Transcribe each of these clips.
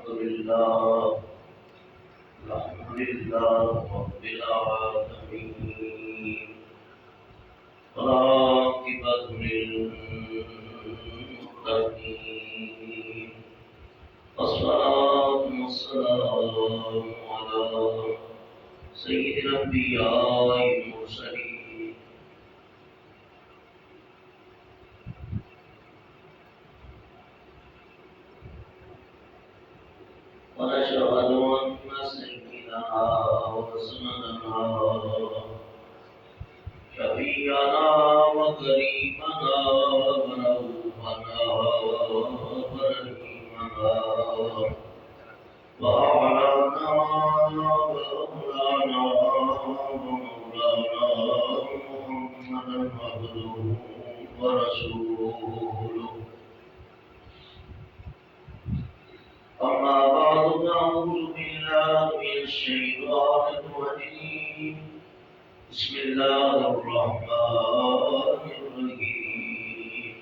لله الحمد لله رب العالمين والعاقبة للمتقين والصلاة والسلام على سيد الأنبياء والمرسلين ونشهد أن سيدنا وسندنا شفيعنا وكريمنا ورؤوفنا ورحيمنا وأعلانا وأولانا ومولانا محمدا عبده ورسوله أما بعد فأعوذ بالله من الشيطان الرجيم بسم الله الرحمن الرحيم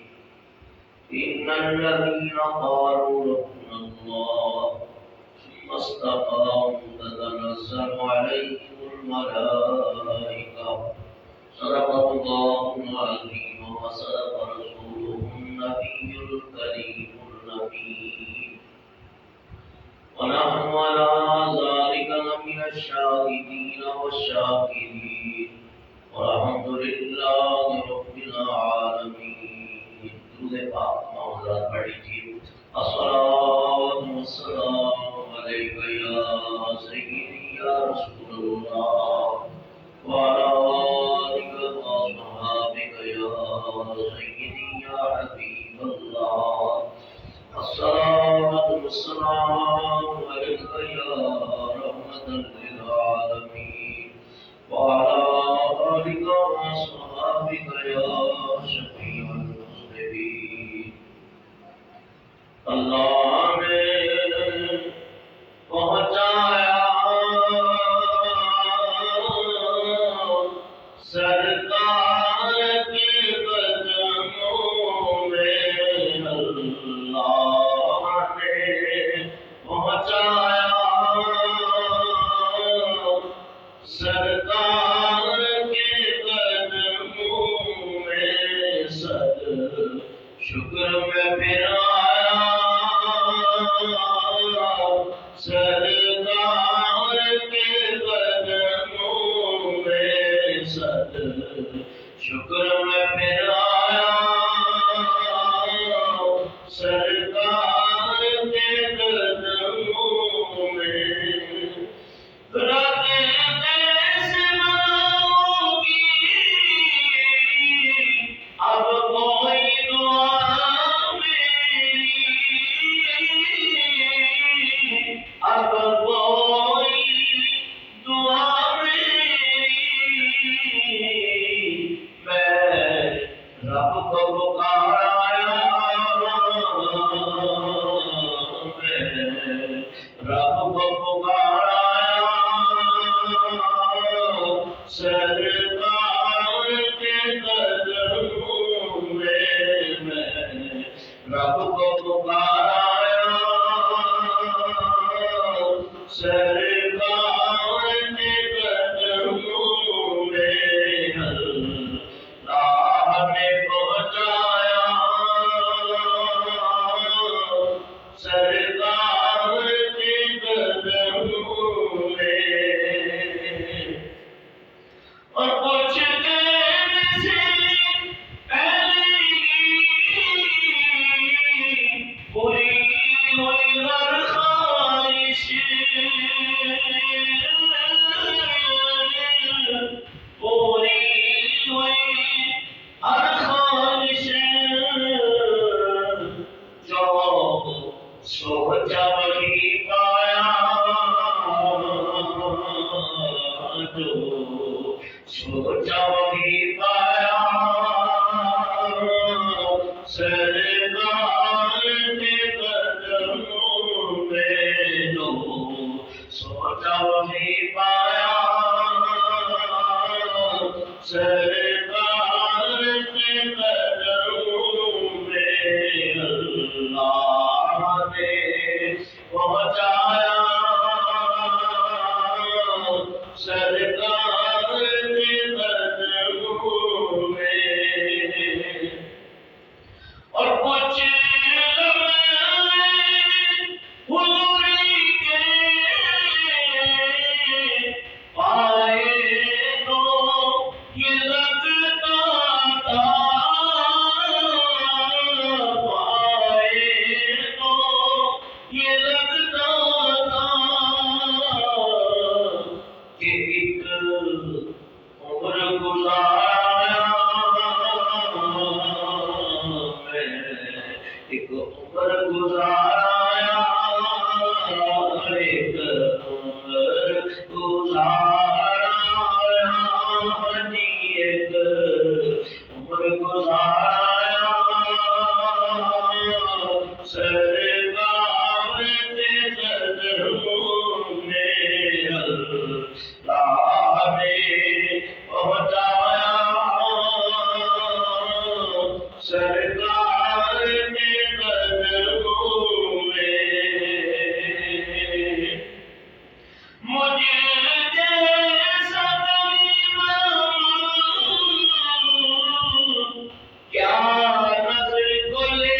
إن الذين قالوا ربنا الله ثم استقاموا تتنزل عليهم الملائكة صدق الله العظيم وصدق رسوله النبي الكريم النبي ونحن على ذلك لمن الشاهدين والشاكرين والحمد لله رب العالمين. درود پاک مولا پڑھیے. الصلاة والسلام عليك يا سيدي يا رسول الله وعلى آلك وأصحابك يا سيدي يا حبيب الله. الصلاة والسلام عليك يا رحمة للعالمين وعلى آلك وأصحابك يا شفيع المذنبين. اللہ نے پہنچایا سرکار کے قدموں میں، اللہ نے پہنچایا سرکار کے قدموں میں، صد شکر میں پھر آیا سرکار کے قدموں میں، صد شکر میں پھر آیا سرکار کے قدموں میں. رات جیسے مناؤں گی اب کوئی دعا میری، اب کوئی دعا میری، میں رب کو پکارایا، میں رب کو پکارایا سرکار کے قدموں میں، میں رب کو پکارایا سرکار کے قدموں میں. اللہ نے پہنچایا سرکار کے قدموں میں. اور کچھ دیر سے پہلے ہی پوری ہوئی ہر خواہش، پوری ہوئی ہر خواہش، جو سوچا وہی پایا، جو سوچا وہی پایا سرکار کے قدموں میں، جو سوچا وہی پایا سرکار کے قدموں میں. اللہ نے پہنچایا گزارا ایک عمر گزارا جی ایک عمر گزارا سرکار کے قدموں میں اللہ نے پہنچایا سرکار کے قدموں میں مجھے جیسا غریب کیا نظر کو لے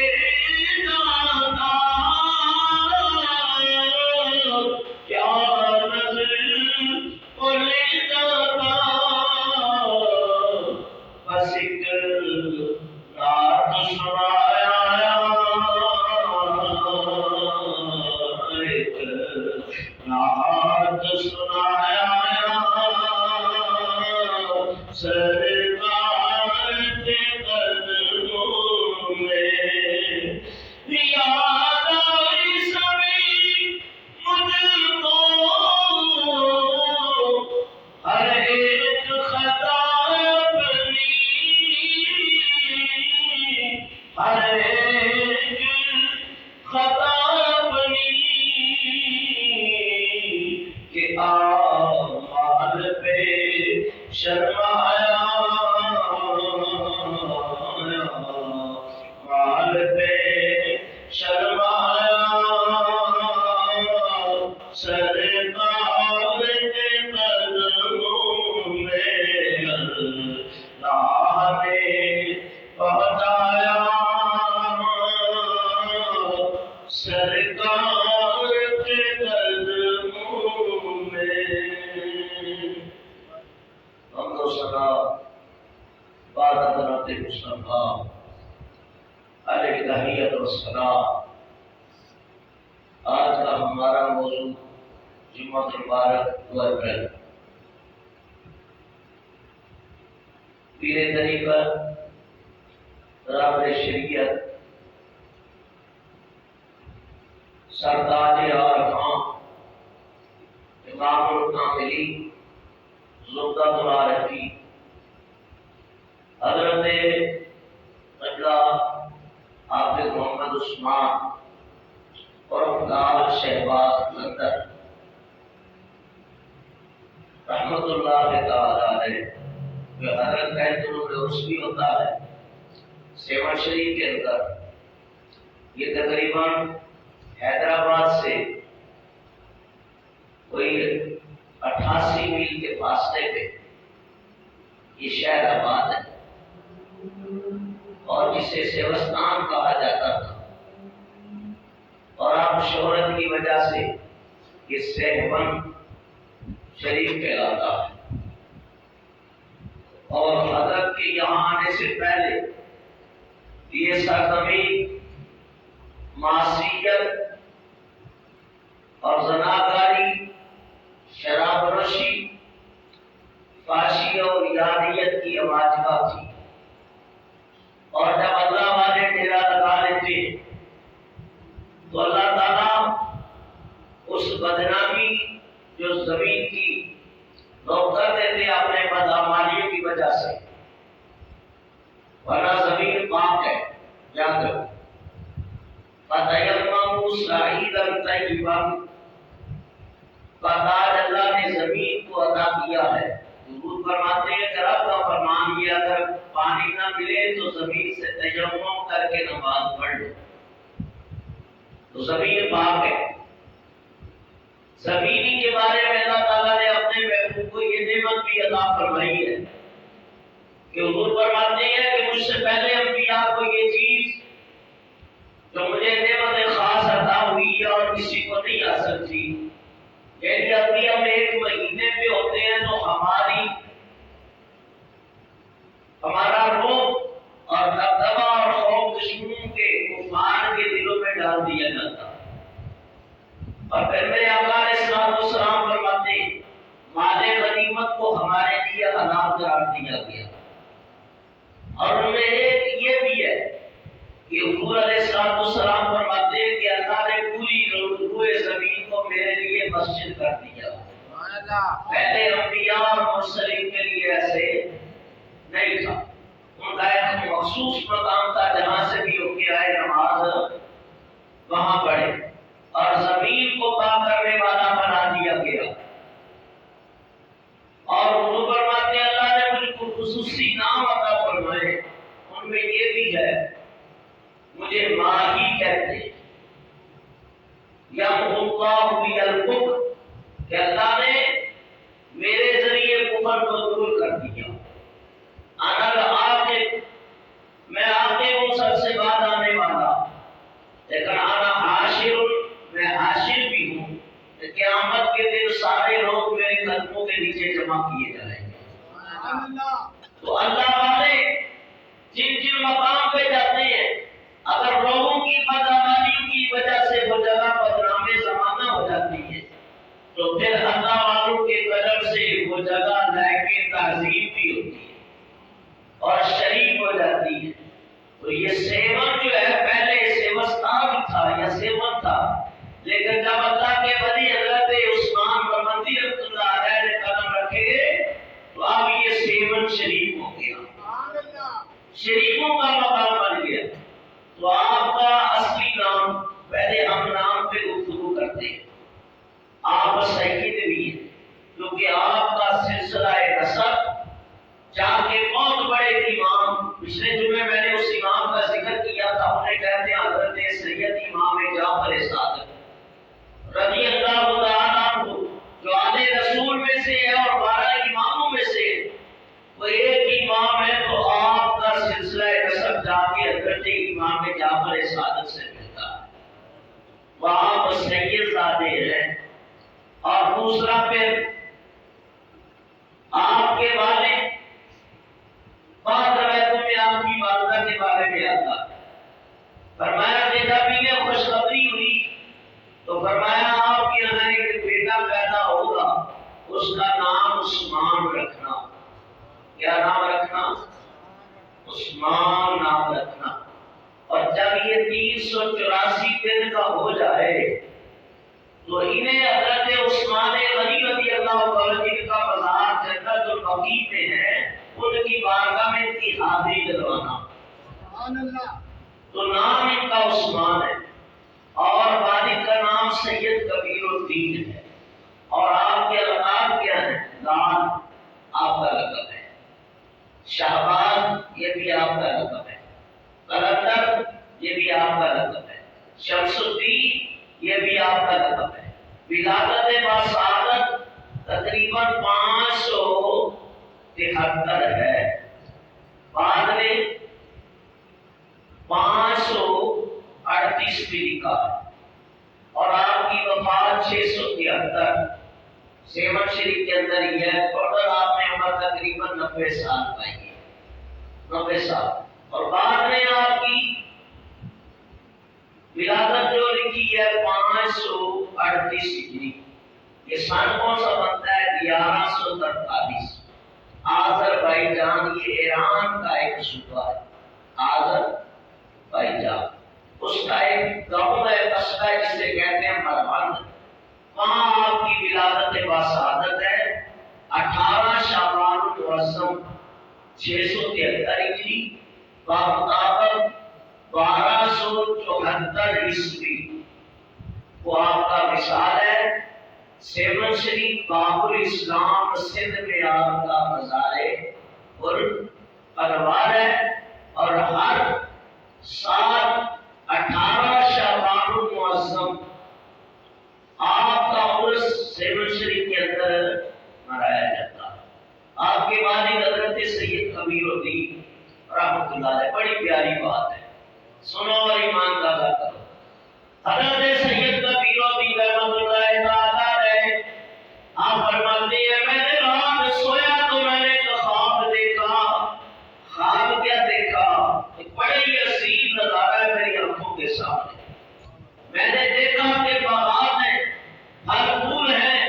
جاتا کیا نظر کو لے جاتا بس ایک رات سنایا ایک رات سنایا سرکار کے قدموں میں یاد آئی سبھی مجھ کو ہر ایک خطا اپنی ہر ایک خطا اپنی کہ اعمال پہ شرمایا اعمال پہ شرمایا سرکار کے قدموں میں اللہ نے پہنچایا سرکار کے قدموں میں حمد و ثنا بعد حضرت مصطفیٰ علیہ تحیت و ثنا۔ آج کا ہمارا موضوع جمعہ مبارک 2 اپریل پیر طریقت راہبر شریعت سردار عارفاں امام الکاملی زبدۃ العارفین حضرت قبلہ حافظ محمد عثمان اور افضال شہباز لندن رحمت اللہ تعالی علیہ جو حضرت کا عرس بھی ہوتا ہے سیون شریف کے اندر، یہ تقریباً حیدرآباد سے کوئی 88 میل کے فاصلے پہ یہ شہر آباد ہے اور جسے سیوستان کہا جاتا تھا، اور آپ شہرت کی وجہ سے یہ سیون شریف کہلاتا ہے۔ اور حضرت کے یہاں آنے سے پہلے یہ سرزمین معصیت اور زناکاری، شراب نوشی، فحشی اور یادیت کی آبادگاہ تھی، اور جب اللہ والے ڈیرا لگا لیتے تو اللہ تعالیٰ اس بدنامی جو زمین کی لوگ کر دیتے اپنے بدعمالیوں کی وجہ سے، ورنہ زمین پاک ہے، یاد رکھو فَتَيَمَّمُوا صَعِيدًا طَيِّبًا، آج اللہ نے زمین کو عطا کیا ہے۔ حضور فرماتے ہیں کہ رب کا فرمان یہ اگر پانی نہ ملے تو زمین سے تیمم کر کے نماز پڑھ لو، تو زمین پاک ہے۔ زمینی کے بارے میں اللہ تعالیٰ نے اپنے محبوب کو یہ نعمت بھی عطا فرمائی ہے کہ حضور فرماتے ہیں کہ مجھ سے پہلے انبیاء کو یہ چیز جو مجھے نعمت خاص عطا ہوئی ہے اور کسی کو نہیں آ سکتی، یعنی ابھی ہم 1 مہینے پہ ہوتے ہیں تو ہمارا روح اور دبدبہ اور خوف دشمنوں کے کفار کے دلوں میں ڈال دیا جاتا، اور پھر میرے آقا علیہ السلام فرماتے ہیں مال غنیمت کو ہمارے لیے حلال قرار دیا گیا۔ اور ان میں ایک یہ بھی ہے کہ حضور علیہ السلام فرماتے ہیں منتقل کر دیا۔ پہلے انبیاء اور مرسلین کے لیے ایسے نہیں تھا، ان کا ایک مخصوص مقام تھا جہاں سے بھی ہو کے آئے نماز وہاں پڑھے، اور زمین کو پاک کرنے والا بنا دیا گیا۔ اور وہ فرماتے ہیں اللہ نے مجھ کو خصوصی نام عطا فرمائے، ان میں یہ بھی ہے مجھے ماہی کہتے ہیں، یا اللہ بی الکفر، کہ اللہ نے میرے ذریعے کفر کو دور کر دیا۔ میں آگے ہوں سب سے بعد آنے والا، لیکن آنا حاشر، میں حاشر بھی ہوں، قیامت کے دن سارے لوگ میرے قدموں کے نیچے جمع کیے جائیں گے۔ تو اللہ والے جن جن مقام پہ جاتے ہیں، اگر لوگوں کی بدعمالیوں کی وجہ سے وہ جگہ بدنام زمانہ ہو جاتی ہے، تو پھر اللہ والوں کے قدم سے وہ جگہ لائق تعظیم بھی ہوتی ہے اور شریف ہو جاتی ہے۔ تو یہ سیون جو ہے، پہلے سیوستان تھا یا سیون تھا، لیکن جب اللہ کے ولی حضرت عثمان برمندی رحمۃ اللہ علیہ نے قدم رکھے تو اب یہ سیون شریف ہو گیا، شریفوں کا مقام بن گیا۔ تو آپ کا اصلی نام، پہلے ہم نام پہ گفتگو کرتے ہیں، آپ سید بھی ہیں کیونکہ آپ کا سلسلہ نسب جا کے بہت بڑے امام، پچھلے جمعے میں نے اس امام کا ذکر کیا تھا، انہیں کہتے ہیں حضرت سید امام جعفر صادق رضی اللہ تعالیٰ عنہ، جو آل رسول میں سے ہے اور 12 اماموں میں سے وہ ایک امام ہے۔ تو آپ کا سلسلہ نسب جا کے حضرت امام جعفر صادق سے ملتا ہے، وہ آپ سید زادے ہیں۔ اور دوسرا پھر آپ کے والد، بعض روایتوں میں آپ کی والدہ کے بارے میں آتا، فرمایا کہ جب یہ خوشخبری ہوئی تو فرمایا آپ کے یہاں ایک بیٹا پیدا ہوگا، اس کا نام عثمان رکھنا۔ کیا نام رکھنا؟ عثمان نام رکھنا۔ اور جب یہ 384 دن کا ہو جائے تو انہیں حضرت عثمان غنی رضی اللہ عنہ جن کا مزار جنت البقیع میں ہے، ان کی بارگاہ میں ان کی حاضری دلوانا۔ تو نام ان کا عثمان ہے، اور والد کا نام سید کبیر الدین ہے، اور آپ کے القاب کیا ہیں؟ لال آپ کا لقب ہے، شہباز یہ بھی آپ کا لقب ہے، قلندر یہ بھی آپ کا لقب ہے، شمس الدین یہ بھی آپ کا لقب ہے۔ ولادت باسعادت تقریباً 573 ہے، بعد میں 538 بھی لکھا ہے، اور آپ کی وفات 673 سیون شریف کے اندر ہی ہے۔ ٹوٹل آپ نے عمر تقریباً 90 سال پائی ہے، 90 سال۔ اور بعد میں آپ کی ولادت جو لکھی ہے 538 ہجری، یہ سن کون سا بنتا ہے؟ 1143۔ آذربائیجان، یہ ایران کا ایک صوبہ ہے، آذربائیجان، اس کا ایک گاؤں ہے، قصبہ ہے جسے کہتے ہیں مربند، وہاں آپ کی ولادت باسعادت ہے 18 شعبان المعظم 673 ہجری، بمطابق 1274 عیسوی، وہ آپ کا مثال ہے۔ سیون شریف باب الاسلام سندھ میں آپ کا مزار انوار ہے، اور ہر سال 18 شعبان المعظم آپ کا عرس سیون شریف کے اندر منایا جاتا ہے۔ آپ کے والد حضرت سید کبیر الدین رحمۃ اللہ علیہ، بڑی پیاری بات ہے، سنو اور ایمان دادا کرو۔ حضرت سید کبیر الدین رحمۃ اللہ تعالیٰ علیہ آپ فرماتے ہیں میں نے رات سویا تو میں نے ایک خواب دیکھا۔ خواب کیا دیکھا؟ ایک بڑے ہی عظیم نظارہ ہے میری آنکھوں کے سامنے۔ میں نے دیکھا کہ باغات ہیں، پھل پھول ہیں،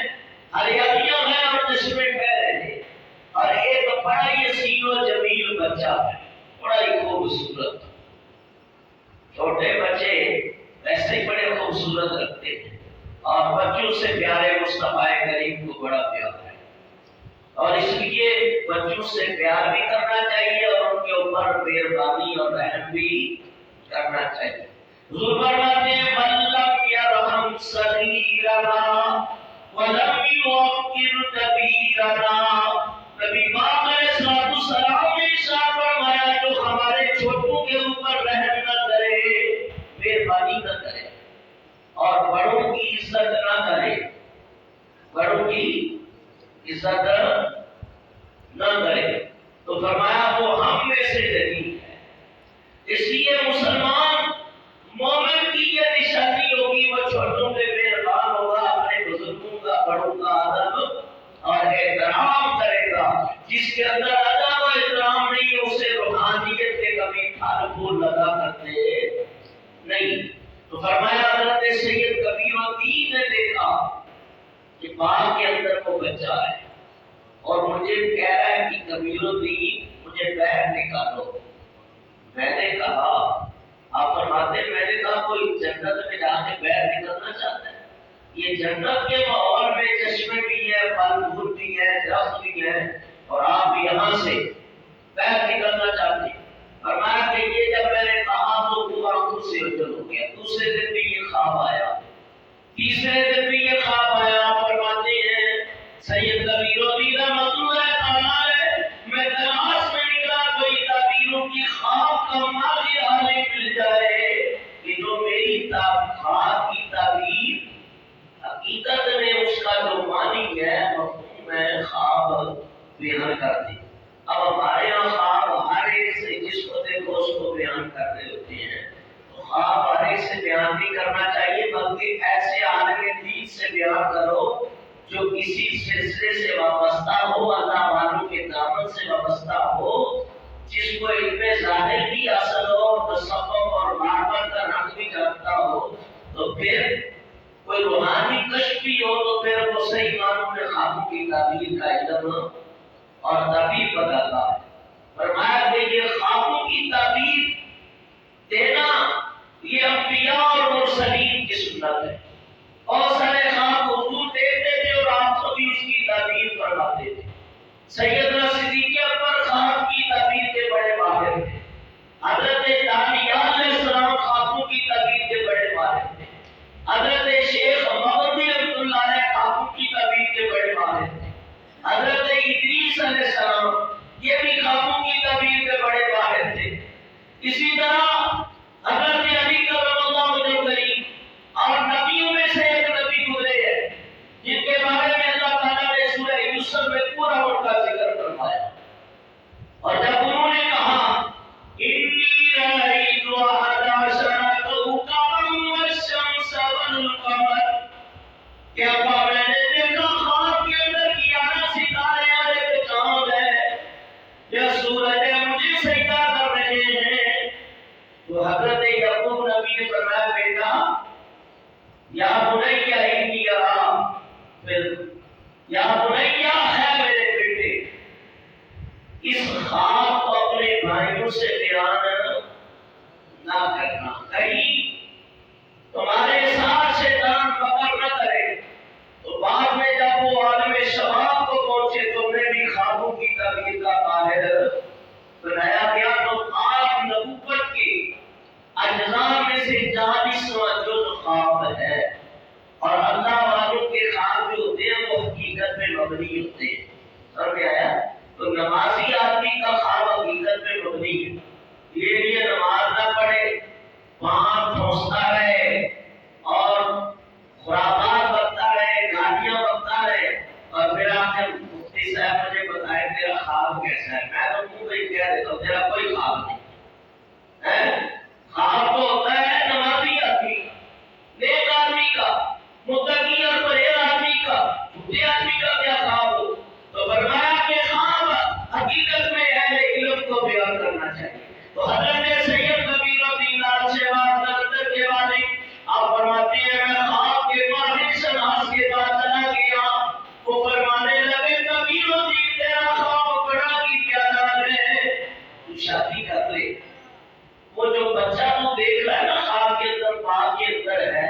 ہریالیاں ہیں اور چشمے بہ رہے ہیں، اور ایک بڑا ہی حسین و جمیل بچہ ہے، بڑا ہی خوبصورت۔ چھوٹے بچے ویسے ہی بڑے خوبصورت لگتے ہیں، اور بچوں سے پیارے مصطفیٰ کریم کو بڑا پیار ہے، اور اس لیے بچوں سے پیار بھی کرنا چاہیے اور ان کے اوپر مہربانی اور رحم بھی کرنا چاہیے۔ حضور فرماتے ہیں وَلَّمْ يَرْحَمْ صَغِيرَنَا وَلَمْ يُوَقِّرْ كَبِيرَنَا۔ نبی پاک علیہ السلام نے ارشاد فرمایا جو ہمارے چھوٹوں کے اوپر رحم نہ کرے، مہربانی نہ کرے اور بڑوں کی عزت نہ کرے، بڑوں کی عزت نہ کرے، تو فرمایا وہ ہم میں سے نہیں ہے۔ اس لیے مسلمان مومن کی یہ نشانی ہوگی، وہ چھوٹوں پہ مہربان ہوگا، اپنے بزرگوں کا بڑوں کا ادب اور احترام کرے گا۔ جس کے اندر ادب اور احترام نہیں ہے اسے روحانیت کے کبھی پھل پھول لگا کرتے نہیں۔ تو فرمایا حضرت سید کبیر الدین نے دیکھا کہ باغ کے اندر وہ بچہ ہے اور مجھے کہہ رہا ہے کہ کبیر الدین مجھے باہر نکالو۔ میں نے کہا، آپ فرماتے ہیں میں نے کہا کوئی جنت میں جا کے باہر نکلنا چاہتا ہے؟ یہ جنت کے ماحول میں چشمے بھی ہے، پھل پھول بھی ہے، درخت بھی ہے، اور آپ یہاں سے باہر نکلنا چاہتے ہیں۔ فرمایا کہ یہ جب میں نے کہا تو وہ آنکھوں سے اوجھل ہو گیا۔ دوسرے دن بھی یہ خواب آیا، تیسرے دن بھی یہ خواب آیا۔ فرماتے ہیں سید کبیر الدین رحمۃ اللہ تعالی میں تلاش میں نکلا کوئی تعبیروں کی خواب کا ماضی حال مل جائے کہ جو میری خواب کی تعبیر حقیقت میں اس کا جو معنی ہے مفہوم ہے خواب بیان کر دی۔ اب ہمارے یہاں خواب ہر ایک سے جس کو دیکھو اس کو بیان کر رہے ہوتے ہیں، تو خواب ہر ایک سے بیان نہیں کرنا چاہیے، بلکہ ایسے عالم دین سے بیان کرو جو کسی سلسلے سے وابستہ ہو، اللہ والوں کے دامن سے وابستہ ہو، جس کو علم ظاہر بھی حاصل ہو اور تصوف اور معرفت کا رنگ بھی جانتا ہو، تو پھر کوئی روحانی کشف بھی ہو تو پھر وہ صحیح معنوں میں خوابوں کی تعبیر کا علم اور تعبیر بتاتا ہے۔ فرمایا کہ یہ خوابوں کی تعبیر دینا یہ انبیاء اور مرسلین کی سنت ہے۔ اور سارے خواب حضور دیکھتے تھے اور آپ کو بھی اس کی تعبیر فرماتے تھے۔ سیدنا صدیق اکبر خواب کی تعبیر کے بڑے ماہر تھے۔ حضرت دانیال علیہ السلام خوابوں کی تعبیر کے بڑے ماہر تھے۔ حضرت شیخ مغربی رحمۃ اللہ علیہ خوابوں کی تعبیر کے بڑے ماہر تھے۔ حضرت ادریس علیہ السلام یہ بھی خوابوں کی تعبیر کے بڑے ماہر تھے۔ اسی طرح حضرت علی کرم اللہ وجہہ کریم اور نبیوں میں سے ایک نبی گزرے ہیں جن کے بارے میں اللہ تعالیٰ نے سورہ یوسف میں پورا ان کا ذکر فرمایا، اور جب انہوں نے کہا انی رأیت احد عشر کوکبا والشمس والقمر، کہ ابا میں نے دیکھا خواب کے اندر 11 ستارے اور ایک چاند ہے، یہ سورج مجھے سجدہ کر رہے ہیں۔ تو حضرت یعقوب نبی نے فرمایا بیٹا یا بنیا انی ارا، پھر یا بنیا ہے میرے بیٹے، اس خواب کو اپنے بھائیوں سے بیان نہ کرنا، کہیں تمہارے ساتھ شیطان پکڑ نہ کرے۔ تو بعد میں جب وہ عالم شباب کو پہنچے تو انہیں بھی خوابوں کی تعبیر کا ماہر بنایا گیا۔ تو آپ نبوت کے اجزاء میں سے 40واں جز خواب ہے، اور اللہ والوں کے خواب جو ہوتے ہیں وہ حقیقت میں مبنی ہوتے ہیں۔ سمجھ میں آیا؟ تو نمازی آدمی کا خواب حقیقت میں مبنی ہے، یہ لیے نماز نہ پڑھے، وہاں پھونستا رہے اور خرافات بکتا رہے، گالیاں بکتا رہے، اور پھر آپ نے مفتی صاحب مجھے بتایا تیرا خواب کیسا ہے، میں تو منہ پہ کہہ دیتا ہوں تیرا کوئی خواب نہیں ہے۔ خواب تو ہوتا ہے نمازی آدمی کا، نیک آدمی کا، متقی اور پرہیز آدمی کا، جھوٹے آدمی کا کیا خواب ہو؟ تو فرمایا کہ خواب حقیقت میں اہل علم کو بیان کرنا چاہیے۔ تو حضرت سید کبیر الدین سے بات کرتے کے بعد آپ فرماتے ہیں میں خواب کے ماہر شناس کے پاس چلا گیا، وہ فرمانے لگے کبیر الدین تیرا خواب بڑا ہی پیارا ہے، تو شادی کر لے۔ وہ جو بچہ تو دیکھ رہا ہے نا خواب کے اندر، باغ کے اندر ہے،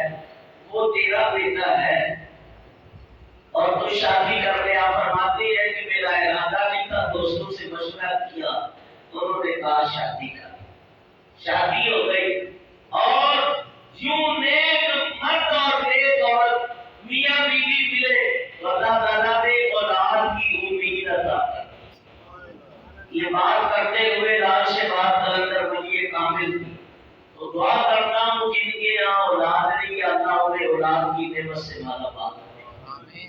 وہ وہ تیرا بیٹا ہے اور تو شادی کر لیا. فرماتے ہیں کہ میرا ارادہ نہیں تھا, دوستوں سے مشورہ کیا, انہوں نے کہا شادی کر. شادی ہو گئی اور یوں نیک مرد اور نیک عورت میاں بیوی ملے, اللہ تعالیٰ نے اولاد کی امید عطا کر. یہ بات کرتے ہوئے لال سے بات کلندر ولی کامل تھی, تو دعا کرتا ہوں جن کے یہاں اولاد نہیں, یا اللہ انہیں اولاد کی نعمت سے مالا مال کرے.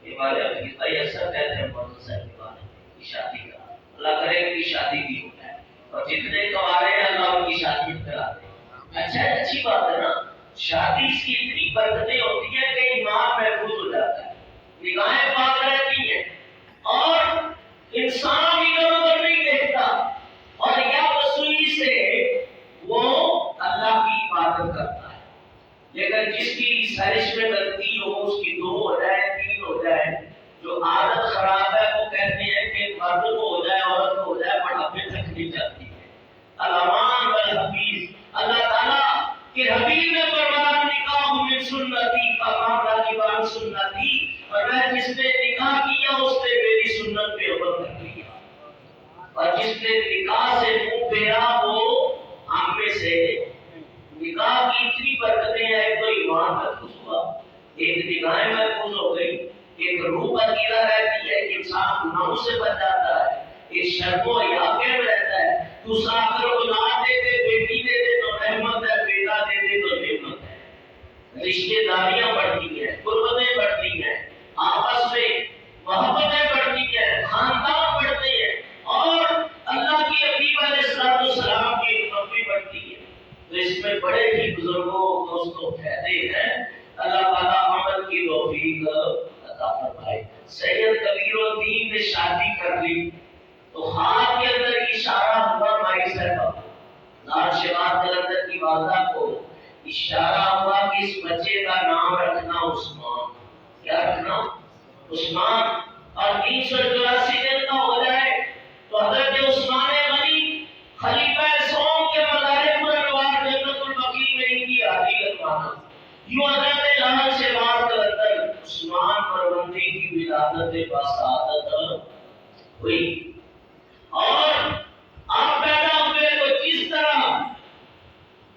یہ بات ایسا کہتے ہیں مولانا صاحب کے بارے میں کی شادی کا, اللہ کرے ان کی شادی بھی ہو جائے, اور جتنے کنوارے ہیں اللہ ان کی شادی کرا دے. اچھا اچھی بات ہے نا, شادی کی اتنی برکتیں ہوتی ہیں کہ ایمان محفوظ ہو جاتا ہے, نگاہیں پاک رہتی ہیں, اور انسان ادھر ادھر نہیں دیکھتا, اور یا وسوئی سے وہ اللہ کی عبادت کرتا ہے. لیکن جس کی سرش میں غلطی ہو, اس کی 2 ہو جائے 3 ہو جائے, جو عادت خراب ہے وہ کہتے ہیں کہ مرد کو ہو جائے عورت کو ہو جائے بڑھاپے تک نہیں جاتی ہے. الامان والحفیظ, اللہ تعالیٰ کہ حبیب نے فرمایا نکاح من سنتی فمن رغب عن سنتی, اور میں جس نے نکاح کیا اس نے میری سنت پہ عمل کر لیا, اور جس نے نکاح سے منہ پھیرا وہ ہم میں سے. نکاح کی اتنی برکتیں ہیں, تو ایمان محفوظ ہوا, ایک نگاہیں محفوظ ہو گئی, ایک روح پکیلا رہتی ہے, ایک انسان گناہوں سے بچ جاتا ہے, ایک شرم و حیا میں رہتا ہے. دوسرا اگر اولاد دے دے, بیٹی دے دے تو رحمت ہے, بیٹا دے دے تو نعمت ہے. رشتے داریاں بڑھتی ہیں, قربتیں بڑھتی ہیں, آپس میں محبتیں بڑھتی ہیں, خاندان بڑھتے ہیں, اور اللہ کی حبیب علیہ السلام کی حکمت بھی بڑھتی ہے. تو اس میں بڑے ہی بزرگوں دوستوں فائدے ہیں. اللہ تعالیٰ عمل کی توفیق عطا فرمائے. سید کبیر الدین نے شادی کر لی تو ہاتھ کے اندر اشارہ ہوا مائی صاحب, لال شباب کلندر کی والدہ کو اشارہ ہوا کہ اس بچے کا نام رکھنا عثمان. کیا رکھنا؟ عثمان. اور 384 دن کا ہو جائے تو حضرت عثمان غنی خلیفہ سوم کے مزار منور جنت البقیع میں ان کی حاضری لگوانا. یوں حضرت لال شباب کلندر عثمان پروندی کی ولادت بسعادت ہوئی. اور آپ پیدا ہوئے تو جس طرح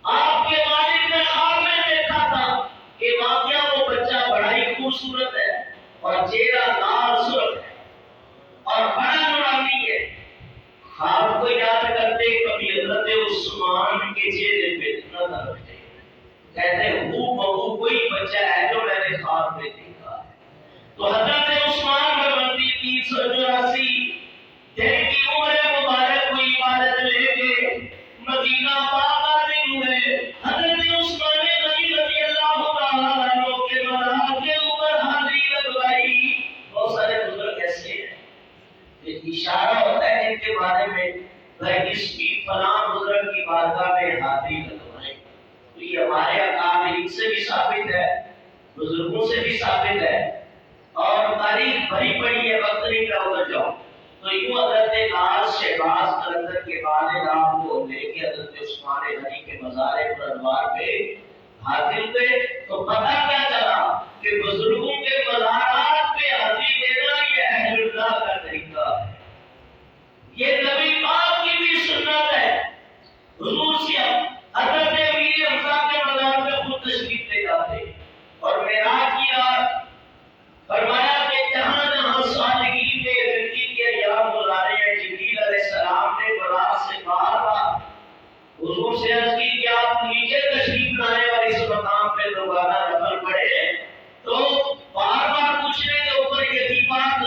آپ کے والد نے خواب میں دیکھا تھا کہ واقعہ وہ بچہ بڑا ہی خوبصورت ہے, اور چہرہ لال سرخ ہے, اور بڑا نورانی ہے. خواب کو یاد کرتے کبھی حضرت عثمان کے چہرے پہ نظر رکھتے, کہتے ہو بہو کوئی بچہ ہے جو میں نے خواب میں دیکھا ہے. تو حضرت عثمان پروندی 384 دن کی عمر مبارک کو عبادت لے کے مدینہ پاک حاضر ہوئے. حضرت عثمان غنی رضی اللہ تعالیٰ عنہ کے مزار کے اوپر حاضری لگوائی. بہت سارے بزرگ ایسے ہیں, ایک اشارہ ہوتا ہے جن کے بارے میں بھائی اس کی فلاں بزرگ کی بارگاہ میں حاضری لگوائیں. تو یہ ہمارے اکابرین سے بھی ثابت ہے, بزرگوں سے بھی ثابت ہے, اور تاریخ بھری پڑی ہے, وقت نہیں کا ادھر جاؤ. تو یوں حضرت لال شہباز کلندر کے والد آپ کو لے کے حضرت عثمان غنی کے مزار منور پہ حاضر ہوئے. تو پتہ کیا چلا کہ بزرگوں کے مزارات پہ حاضری دینا یہ اہل اللہ کا طریقہ ہے, یہ نبی پاک کی بھی سنت ہے. حضور سے حضرت امیر حمزہ کے مزار پہ خود تشریف لے جاتے, اور معراج کی رات فرمایا کہ جہاں جہاں صالحین نے زندگی کے ایام گزارے ہیں, جبریل علیہ السلام نے براق سے بار بار حضور سے عرض کی کہ آپ نیچے تشریف لائیں اور اس مقام پہ دوبارہ نفل پڑھے. تو بار بار پوچھنے کے اوپر یہی بات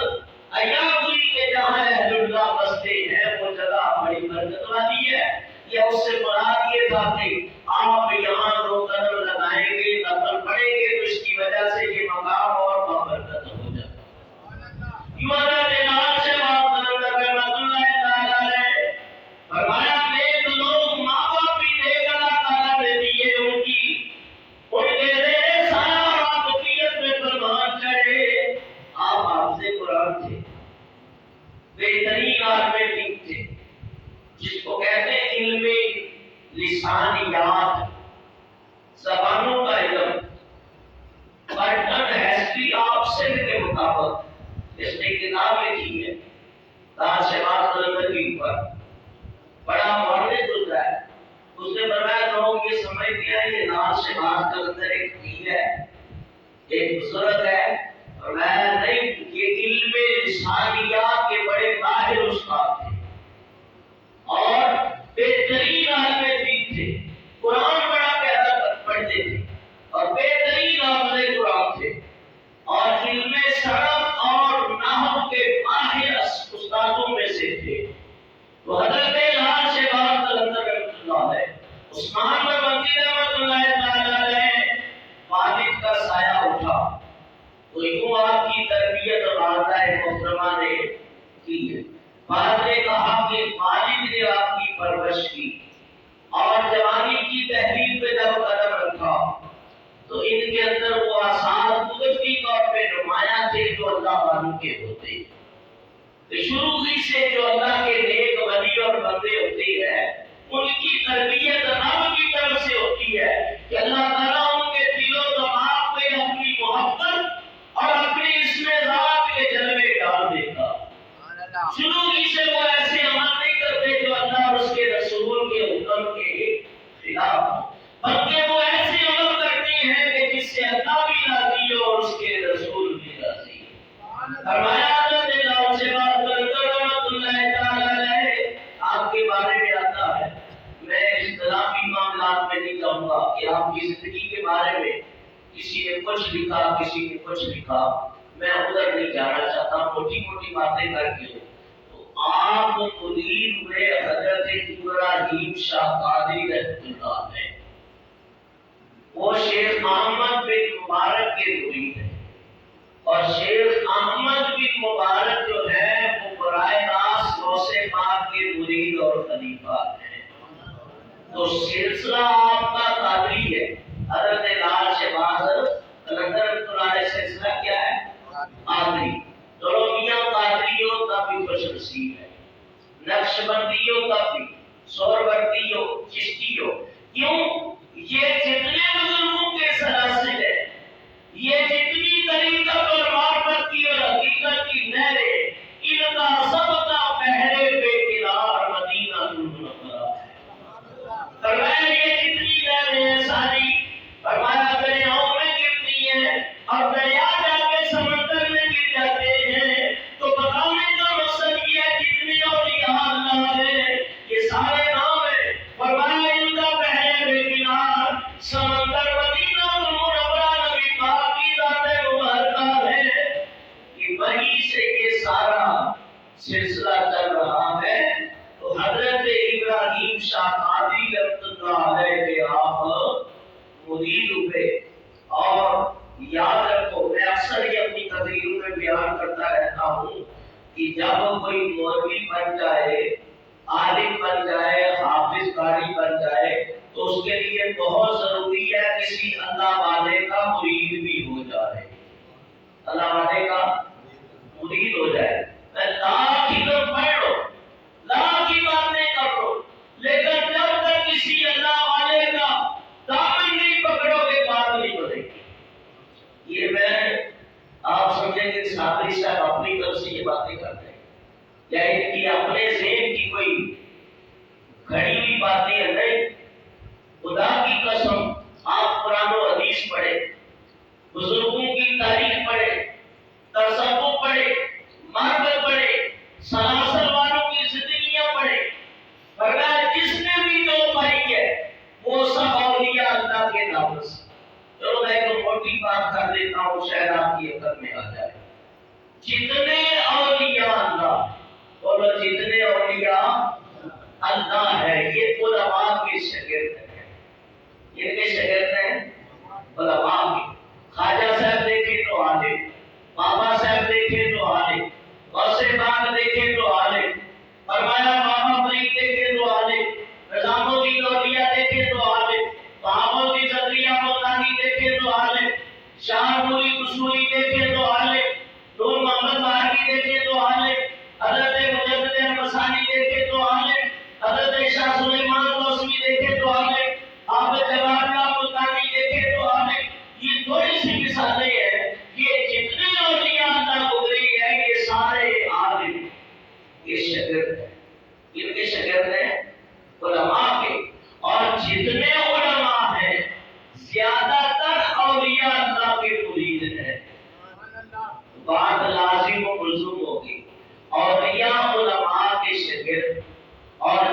عیا ہوئی کہ جہاں اہل اللہ بستے ہیں وہ جگہ بڑی برکت والی ہے. یا اس سے مراد یہ تھا کہ آپ یہاں 2 قدم لگائیں گے, نفل پڑھیں گے, تو اس کی وجہ سے یہ مقام اور بابرکت ہو جائے. یوں حضرت لال شہباز کلندر رحمۃ اللہ تعالی علیہ فرمایا نیک لوگ ماں باپ بھی نیک اللہ تعالیٰ نے دیے, ان کے زیر سایہ اور عافیت میں فرمان چڑھے. آپ حافظ قرآن تھے, بہترین عالم دین تھے, جس کو کہتے ہیں علم لسانیات, زبانوں کا علم. اس نے فرمایا لوگ یہ سمجھتے ہیں یہ ناز سے بات کے اندر ایک پیر ہے، ایک بزرگ ہے، اور میں نہیں، یہ علم لسانیات کے بڑے ماہر استاد تھے اور بہترین عالم دین تھے، قرآن بڑا پیارا پڑھتے تھے اور بہترین حافظ قرآن تھے اور علم صرف اور نحو کے ماہر استادوں میں سے تھے۔ تو حضرت لال سے بات قلندر رحمۃ اللہ ہے، عثمان بن مظفر رحمۃ اللہ تعالی علیہ، والد کا سایہ اٹھا تو یوں آپ کی تربیت والدہ محترمہ نے کی ہے۔ والد نے کہا کہ والد نے آپ کی پرورش کی اور جوانی کی تحریر پہ جب قدم رکھا تو ان کے اندر وہ آثار قدرتی طور پہ نمایاں تھے جو اللہ والوں کے ہوتے ہیں۔ شروع ہی سے جو اللہ کے نیک ولی اور بندے ہوتے ہیں ان کی تربیت رب کی طرف سے ہوتی ہے کہ اللہ تعالیٰ ان کے دل و دماغ پہ اپنی محبت اور اپنی اسم ذات کے جلوے ڈال دیتا۔ شروع ہی سے وہ ایسے عمل نہیں کرتے جو اللہ اور اس کے رسول کے حکم کے خلاف ہو، بلکہ وہ ایسے عمل کرتے ہیں کہ جس سے اللہ بھی راضی ہو اور اس کے رسول بھی راضی ہو۔ فرمایا حضرت لال سے بات رحمۃ اللہ تعالی علیہ آپ کے بارے میں آتا ہے، میں اختلافی معاملات میں نہیں جاؤں گا کہ آپ کی زندگی کے بارے میں کسی نے کچھ لکھا کسی نے کچھ لکھا، میں ادھر نہیں جانا چاہتا، موٹی موٹی باتیں کر کے۔ تو آپ مدیر ہوئے حضرت ابراہیم شاہ قادری رحمۃ اللہ علیہ، وہ شیخ احمد بن مبارک کے مرید ہیں اور شیخ احمد بن مبارک جو ہے وہ برائے راست غوث پاک کے مرید اور خلیفہ ہیں۔ تو سلسلہ آپ کا قادری ہے، حضرت لال شہباز قلندر تمہارے سلسلہ کیا ہے؟ قادری۔ درومیاں قادریوں کا بھی خوش نصیب ہے، نقشبندیوں کا بھی، سہروردیوں، چشتیوں، کیوں؟ یہ جتنے بزرگوں کے سلاسل ہیں، یہ جتنی طریقت اور معرفت کی اور حقیقت کی نہریں، ان کا سب کا پہرے بے کنار مدینہ المنورہ ہے۔ فرمایا یہ جتنی نہریں ہیں ساری، فرمایا دریاؤں میں گرتی ہیں اور دریا جا کے سمندر میں گر جاتے ہیں، تو بتانے کا مقصد یہ ہے جتنے اولیاء اللہ ہیں یہ سارے نام ہیں۔ فرمایا ان کا پہرے بے کنار سمندر مدینہ المنورہ نبی پاک کی ذات مبارکہ ہے کہ وہیں سے یہ سارا سلسلہ چل رہا ہے۔ تو حضرت ابراہیم شاہ قادری رحمۃ اللہ علیہ کے آپ مرید ہوئے اور یاد رکھو میں اکثر یہ اپنی تقریروں میں بیان کرتا رہتا ہوں کہ جب کوئی مولوی بن جائے، عالم بن جائے، حافظ قاری بن جائے تو اس کے لیے بہت ضروری ہے کسی اللہ والے کا مرید بھی ہو جائے، اللہ والے کا مرید ہو جائے۔ لاکھ ہی لوگ پڑھ لو، لاکھ ہی باتیں کر لو، لیکن جب تک کسی اللہ والے کا دامن نہیں پکڑو گے بات نہیں بنے گی۔ یہ میں آپ سمجھیں گے صادری صاحب اپنی طرف سے یہ باتیں کرتے ہیں یا ان کی اپنے ذہن کی کوئی گھڑی ہوئی باتیں ہیں؟ نہیں، خدا کی قسم آپ قرآن و حدیث پڑھیں، بزرگوں کی تاریخ پڑھیں، تصوف پڑھیں، معرفت پڑھیں، سلاسل والوں کی زندگیاں پڑھیں، فرمایا جس نے بھی دو پائی ہے وہ سب اولیاء اللہ کے نام سے۔ چلو میں ایک موٹی بات کر دیتا ہوں شاید آپ کی عقل میں آ جائے۔ جتنے اولیاء اللہ، بولو جتنے اولیاء اللہ ہے یہ علماء کے شاگرد ہیں، یہ کے شاگرد ہیں علماء کے۔ خواجہ صاحب دیکھیں تو عالم، بابا صاحب دیکھیں تو عالم، غوث پاک دیکھیں تو عالم، فرمایا بابا فرید دیکھیں تو عالم، نظام الدین اولیاء دیکھیں تو عالم، بہاء الدین زکریا مولانی دیکھیں تو عالم، شاہ نوری قصوری دیکھیں تو عالم، نور محمد باقی دیکھیں تو عالم، حضرت مجدد احمد دیکھیں تو عالم، حضرت شاہ سلیمان غوثی دیکھیں تو عالم، حافظ جواد اللہ ملتانی دیکھیں تو عالم،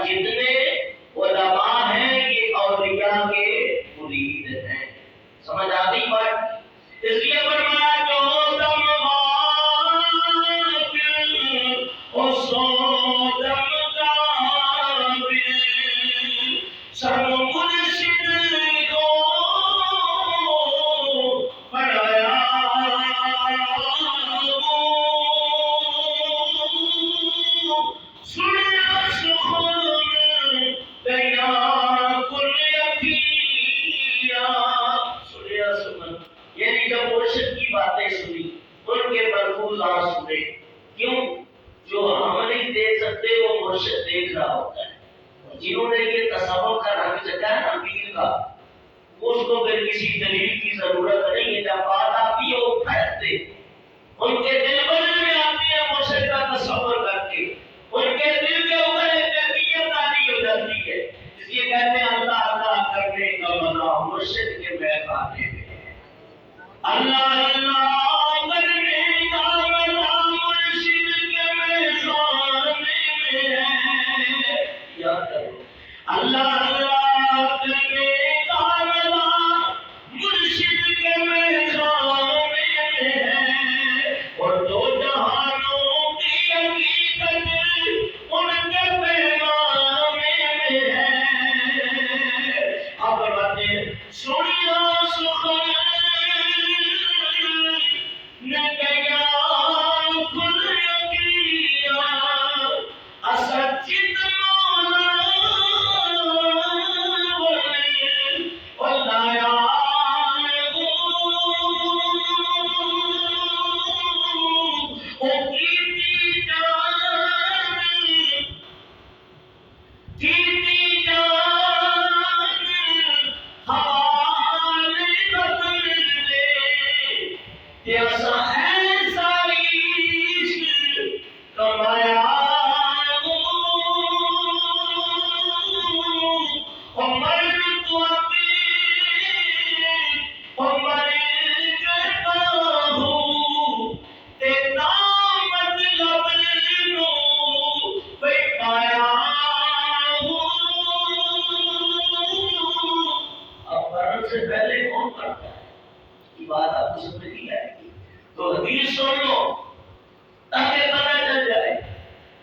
جتنے علماء ہیں یہ اولیاء کے مرید ہیں. سمجھ آتی بات؟ اس لیے فرمایا جو دم غافل اور سو دم قابل سب مرشد کو پڑھایا سنیا سخن گیا کل یقیا. سنیا سخن یعنی جب مرشد کی باتیں سنی ان کے ملفوظات سنے. کیوں؟ جو ہم نہیں دیکھ سکتے وہ مرشد دیکھ رہا ہوتا ہے. جنہوں نے یہ تصور کا رنگ چکا ہے نا پیر کا، اس کو پھر کسی دلیل کی ضرورت نہیں ہے. جب بات آتی ہے وہ پھیلتے ان کے دل بڑھنے میں آتی ہے مرشد کا تصور کر کے، ان کے دل کے اوپر ایک کیفیت عالی ہو جاتی ہے. اس لیے کہتے ہیں اللہ اللہ کرنے کا مزہ مرشد کے میخانے میں ہے. اللہ اللہ کرنے کا مزہ مرشد کے میخانے میں ہے. یاد کرو اللہ اللہ کرنے کا مزہ مرشد کے میخانے میں ہے. اور دو جہانوں کی حقیقت ان کے پیمانے میں ہے. اب باتیں سنیا سخن نے گیا کل یقیا اسجد مولا ولایا کیتی جان حوالے بدل دے ایسا ایسا عشق کمایا عمر تو عمر کرتا ہوں تیرا مطلب نو پایا. اب مرن سے پہلے کون کرتا ہے یہ بات آپ کو سمجھ نہیں آئے گی تو حدیث سن لو تاکہ پتہ چل جائے.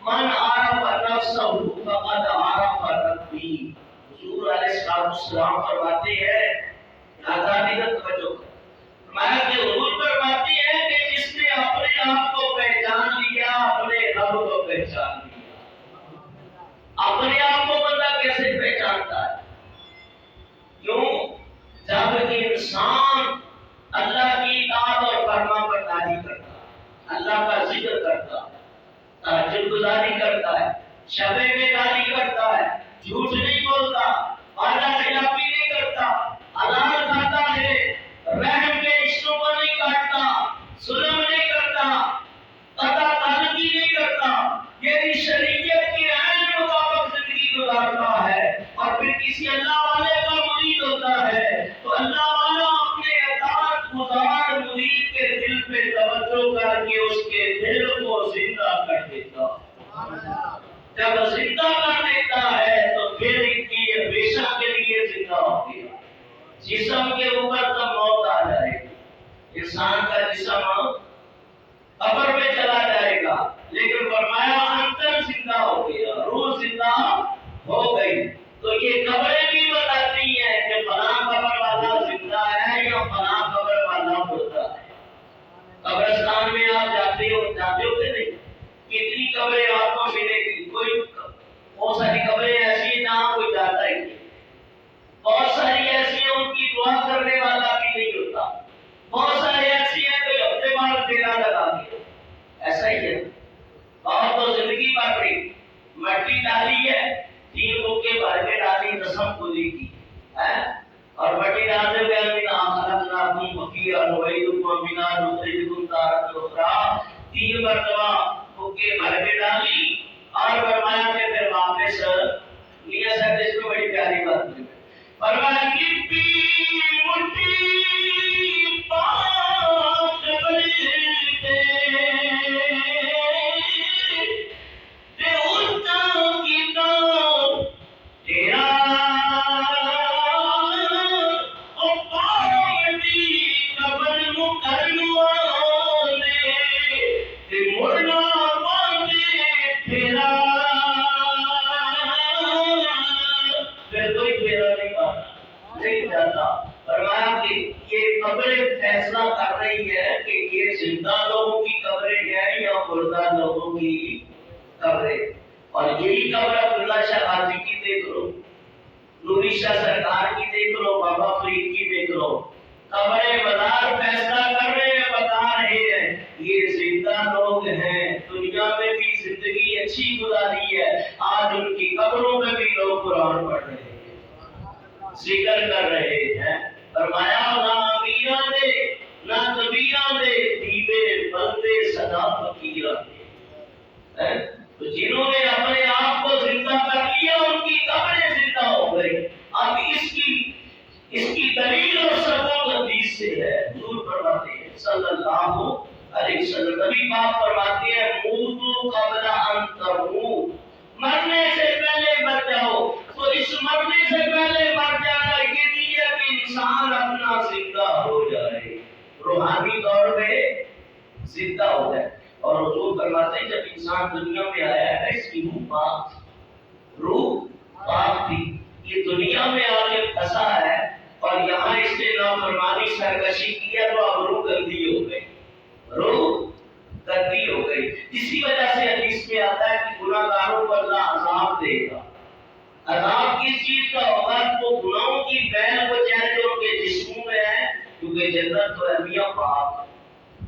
من عرف نفسہ فقد عرف ربی. حضور علیہ السلام فرماتے ہیں آزادی کا توجہ میں کہ حضور فرماتے ہیں کہ جس نے اپنے آپ کو پہچان لیا اپنے رب کو پہچان لیا. اپنے آپ کو بندہ کیسے پہچانتا ہے؟ کیوں؟ جب انسان اللہ کی اطاعت اور فرما برداری کرتا ہے، اللہ کا ذکر کرتا ہے، تہجد گزاری کرتا ہے، شب بیداری کرتا ہے، جھوٹ نہیں بولتا، وعدہ خلافی نہیں کرتا، حلال کھاتا ہے، رحم کے رشتوں کو نہیں کاٹتا، ظلم نہیں کرتا، قطع تعلقی نہیں کرتا، یعنی شریعت کے عین مطابق زندگی گزارتا ہے اور پھر کسی اللہ والے کا مرید ہوتا ہے تو اللہ والا اپنے اطاعت گزار مرید کے دل پہ توجہ کر کے اس کے دل کو زندہ کر دیتا ہے. جب زندہ کر دیتا ہے تو پھر ان کی ہمیشہ کے لیے زندہ ہو گیا. جسم کے اوپر تو موت آ جائے گی، انسان کا جسم قبر میں چلا جائے گا، لیکن فرمایا اندر زندہ ہو گیا، روح زندہ ہو گئی. تو یہ قبریں بھی بتاتی ہیں کہ فلاں قبر والا زندہ ہے یا فلاں قبر والا مردہ ہے. قبرستان میں آپ جاتے ہو کہ نہیں؟ کتنی قبریں آپ کو ملے گی؟ کوئی بہت ساری قبریں ایسی ہیں جہاں کوئی جاتا ہی نہیں، بہت ساری ایسی ہیں ان کی دعا کرنے والا بھی نہیں ہوتا، بہت ساری ایسی ہیں کوئی ہفتے بعد ڈیرا لگا دیا. ایسا ہی ہے. اور تو زندگی بھر گئی، مٹی ڈالی ہے، 3 بوکے بھر کے ڈالی رسم پوری کی ہے، اور مٹی ڈالنے میں امین خلقناکم وفیہا نعیدکم منہا نخرجکم تارۃ اخری 3 مرتبہ بوکے بھر کے ڈالی اور فرمایا کہ پھر واپس لیا. سر اس کو بڑی پیاری بات ہے، فرمایا کہ مٹی پاک بلتے دے اٹھا کتاب عیسیٰ سرکار کی دیکھ لو، بابا فرید کی دیکھ لو، قبر مزار فیصلہ کر رہے ہیں، بتا رہے ہیں یہ زندہ لوگ ہیں، دنیا میں بھی زندگی اچھی گزاری ہے، آج ان کی قبروں میں بھی لوگ قرآن پڑھ رہے ہیں، ذکر کر رہے ہیں۔ فرمایا نہ امیراں دے نہ نبیاں دے دیوے بندے صدا فقیراں دے، تو جنہوں نے اپنے آپ کو زندہ کر لیا ان کی قبریں زندہ ہو گئی۔ اب اس کی دلیل اور ثبوت حدیث سے ہے، حضور فرماتے ہیں صلی اللہ علیہ وسلم، نبی پاک فرماتے ہیں موتوا قبل ان تموتوا، مرنے سے پہلے مر جاؤ۔ تو اس مرنے سے پہلے مر جانا یہ نہیں ہے کہ انسان اپنا زندہ ہو جائے، روحانی طور پہ زندہ ہو جائے۔ اور حضور فرماتے ہیں جب انسان دنیا میں آیا ہے اس کی روح پاک تھی، یہ دنیا میں آ کے پھنسا ہے اور یہاں اس نے نافرمانی سرکشی کیا تو اب روح گندی ہو گئی، روح گندی ہو گئی۔ اسی وجہ سے حدیث میں آتا ہے کہ گناہ گاروں کو اللہ عذاب دے گا۔ عذاب کس چیز کا ہوگا؟ وہ گناہوں کی بیل وہ چاہے جو ان کے جسموں میں ہے، کیونکہ جنت تو ہے میاں پاک،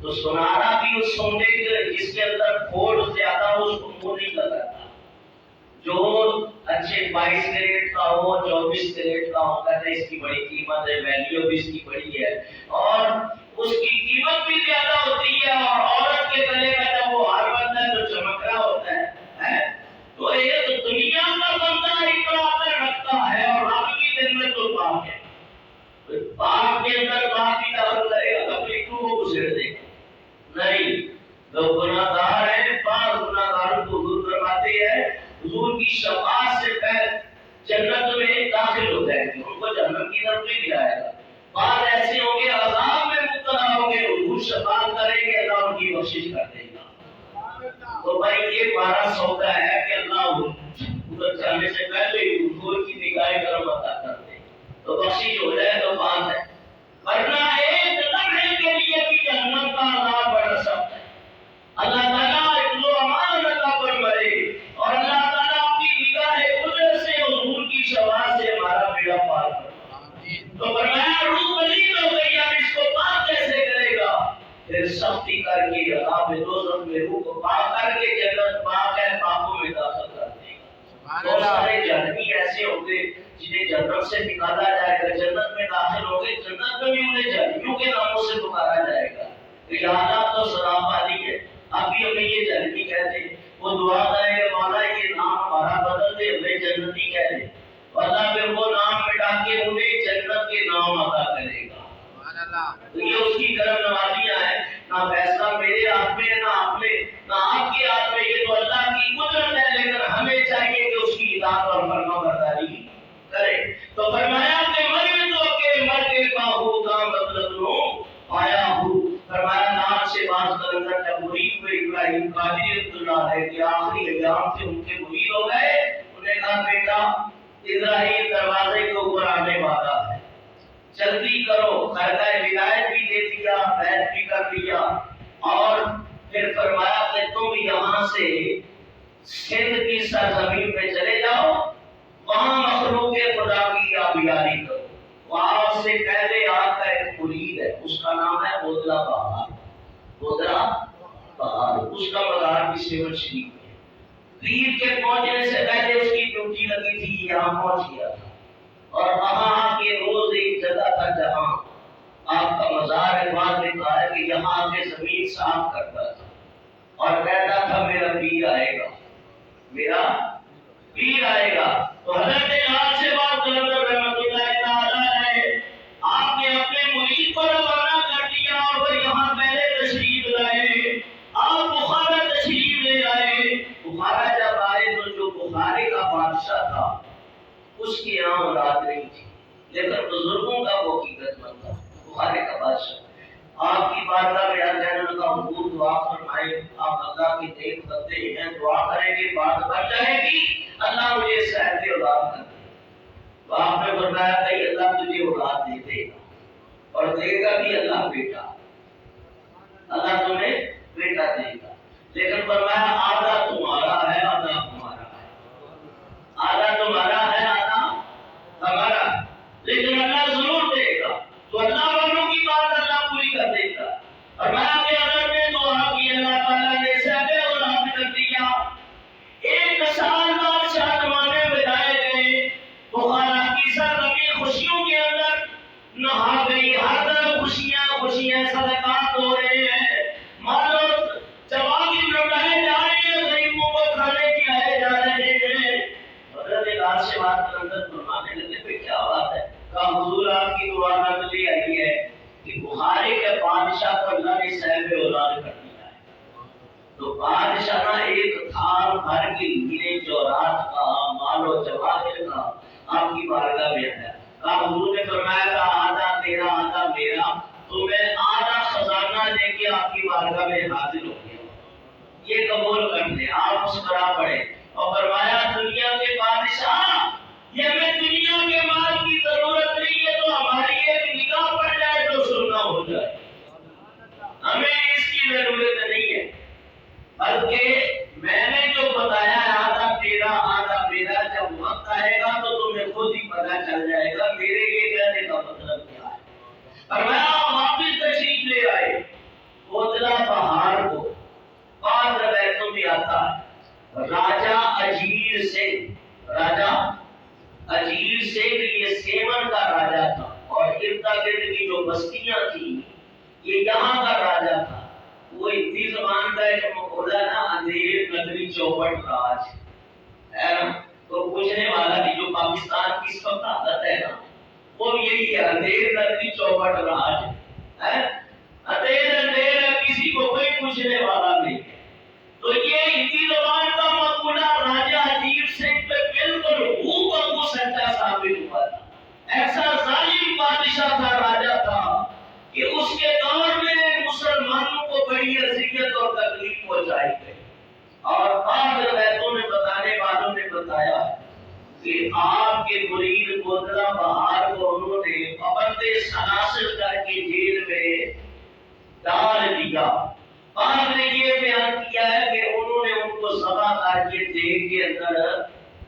تو سنارا بھی اس سونے کے جس کے اندر کھوٹ زیادہ ہو اس کو منہ نہیں لگاتا، جو اچھے 22 کیرٹ کا ہو 24 کیرٹ کا ہو، کہتے ہیں اس کی بڑی قیمت ہے، ویلیو بھی اس کی بڑی ہے اور اس کی قیمت بھی زیادہ ہوتی ہے، اور عورت کے گلے کا جب وہ ہار بنتا ہے تو چمک رہا ہوتا ہے۔ تو ایک دنیا کا بندہ اتنا اثر رکھتا ہے اور رب کی جنت تو پاک ہے، پاک کے اندر پاک کی داخل کرے گا اپنی روح کو گزر دے گا نہیں۔ جو گناہ گار ہیں، بعض گناہ گاروں کو حضور فرماتے ہیں حضور کی شفاعت سے پہلے جنت میں داخل ہو جائیں گے، ان کو جہنم کی طرف نہیں جائے گا۔ بعض ایسے ہوں گے عذاب میں مبتلا ہوں گے، حضور شفاعت کریں گے، اللہ ان کی بخشش کر دے گا۔ تو بھائی یہ بڑا سودا ہے کہ اللہ ادھر جانے سے پہلے ہی حضور کی نگاہ کرم عطا کر دے تو بخشش ہو جائے تو بات ہے، ورنہ ایک لمحے کے لیے بھی جہنم کا عذاب بڑا سخت ہے۔ اللہ تعالیٰ اتلو امان اللہ پر مرے اور اللہ تعالیٰ اپنی نگاہ قدرت سے حضور کی شفاعت سے ہمارا بیڑا پار کرے۔ تو فرمایا روح پلید ہو گئی، اب اس کو پاک کیسے کرے گا؟ پھر سختی کر کے عذاب دوزخ میں روح کو پاک کر کے جنت پاک ہے پاکوں میں داخل کر دے گا۔ بہت سارے جہنمی ایسے ہوں گے جنہیں جنت سے نکالا جائے گا، جنت میں داخل ہو گئے، جنت میں بھی انہیں جہنمیوں کے ناموں سے پکارا جائے گا، یادات تو سلام والی ہے، ابھی ہمیں یہ جنتی کہتے ہیں، وہ دعا کریں گے مولا یہ نام ہمارا بدل دے، ہمیں جنتی کہہ دے، اللہ پھر وہ نام مٹا کے انہیں جنت کے نام عطا کرے گا۔ تو یہ اس کی کرم نوازیاں ہیں، نہ فیصلہ میرے ہاتھ میں ہے نہ آپ کے ہاتھ میں، یہ تو اللہ کی قدرت ہے، لیکن ہمیں چاہیے کہ اس کی اطاعت اور فرما برداری کرے۔ تو فرمایا کہ مر تو کے مر کے باہو کا مطلب لو آیا ہوں، فرمایا نام سے باز کرندر جب مرید ہوئے ابراہیم قادری عبداللہ ہے کہ آخری ایام سے ان کے مرید ہو گئے، انہوں نے کہا بیٹا اسرائیل دروازے کے اوپر آنے والا ہے، جلدی کرو، خرگاہ ولایت بھی دے دیا، بیعت بھی کر لیا، اور پھر فرمایا کہ تم یہاں سے سندھ کی سرزمین پہ چلے جاؤ، وہاں مخلوق خدا کی یابیاری کرو۔ وہاں سے پہلے آپ کا ایک مرید ہے، اس کا نام ہے بودلا بہار، بودلا بہار، اس کا مزار بھی سیون شریف ہے۔ پیر کے پہنچنے سے پہلے اس کی ڈیوٹی لگی تھی، یہاں پہنچ گیا تھا، اور وہاں کے روز ایک جگہ تھا جہاں آپ کا مزار ہے، بعد میں کہا ہے کہ یہاں آ کے زمین صاف کرتا تھا اور کہتا تھا میرا پیر آئے گا، میرا پیر آئے گا۔ تو حضرت لال سے بات کرندر رحمۃ اللہ تعالیٰ علیہ آپ نے اپنے مرید کو روانہ کر دیا اور وہ یہاں پہلے تشریف لائے، آپ بخارا تشریف لے آئے۔ بخارا جب آئے تو جو بخارے کا بادشاہ تھا اس کی یہاں اولاد نہیں تھی، لیکن بزرگوں کا وہ حقیقت مند تھا، بخارے کا بادشاہ۔ آپ کی بارگاہ میں اللہ کا حضور دعا فرمائے، آپ اللہ کی دیکھ بندے ہیں، دعا کریں گے بات بن جائے گی، اللہ مجھے صحت اولاد کر دے۔ تو آپ نے فرمایا کہ اللہ تجھے اولاد دے دے گا اور دے گا بھی اللہ بیٹا، اللہ تمہیں بیٹا دے گا، لیکن فرمایا آدھا تمہارا ہے آدھا ہمارا ہے، آدھا تمہارا ہے آدھا ہمارا سے بات کلندر فرمانے لگے پہ کیا بات ہے؟ کہا حضور آپ کی دعا نقل لی آئی ہے کہ بخاری کے بادشاہ کو اللہ نے صاحب اولاد کر دیا ہے. تو بادشاہ کا ایک تھار بھر کے ہیرے جوہرات کا مال و جواہر کا آپ کی بارگاہ میں ہے. کہا حضور نے فرمایا کہ آدھا تیرا آدھا میرا، تو میں آدھا خزانہ لے کے آپ کی بارگاہ میں حاضر ہو گیا، یہ قبول کر لیں. آپ مسکرا پڑے اور فرمایا دنیا کے بادشاہ، یہ ہمیں دنیا کے مال کی ضرورت نہیں ہے، تو ہماری ایک نگاہ پڑ جائے تو سننا ہو جائے، ہمیں اس کی ضرورت نہیں ہے. بلکہ میں نے جو بتایا ہے آدھا تیرا آدھا میرا، جب وقت آئے گا تو تمہیں خود ہی پتہ چل جائے گا میرے یہ کہنے کا مطلب کیا ہے. فرمایا واپس تشریف لے آئے کوتلا پہاڑ کو، بعض روایتوں میں آتا ہے راجہ اجیر سے، راجہ اجیر سے یہ سیمن کا راجہ تھا اور ارد گرد کی جو بستیاں تھیں یہ یہاں کا راجہ تھا. وہ اتنی زبان کا ایک مقولہ نا، اندھیر نگری چوپٹ راج ہے نا، تو پوچھنے والا بھی جو پاکستان کی اس وقت عادت ہے نا وہ یہی ہے، اندھیر نگری چوپٹ راج ہے. اندھیر کسی کو کوئی پوچھنے والا نہیں. تو یہ ہندی زبان کا مقولہ راجہ اجیر سے پہ بالکل ہو بہو سچا ثابت ہوا تھا. ایسا ظالم بادشاہ تھا، راجہ تھا کہ اس کے دور میں مسلمانوں کو بڑی اذیت اور تکلیف پہنچائی گئی. اور بعض روایتوں میں بتانے والوں نے بتایا کہ آپ کے مرید کوتلا بہار کو انہوں نے پابند سلاسل کر کے جیل میں ڈال دیا. بعض نے یہ بیان کیا ہے کہ انہوں نے ان کو ذبح کر کے دیگ کے اندر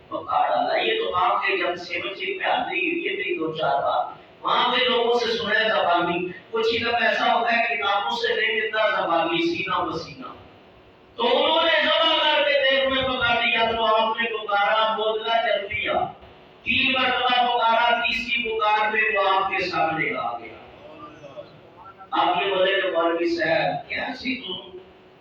پکا ڈالا. یہ تو آپ کے جب سیمنچی پہ آتی یہ بھی دو چار بات وہاں کے لوگوں سے سنا زبانی. کچھ ہی جب ایسا ہوتا ہے کتابوں سے نہیں ملتا زبانی سینہ بسینہ، تو انہوں نے ذبح کر کے دیگ میں پکا دیا. تو آپ نے پکارا بودلا چل دیا، 3 مرتبہ پکارا، تیسری پکار میں وہ آپ کے سامنے آ گیا. آپ یہ بولے کہ مولوی صاحب کیسی تم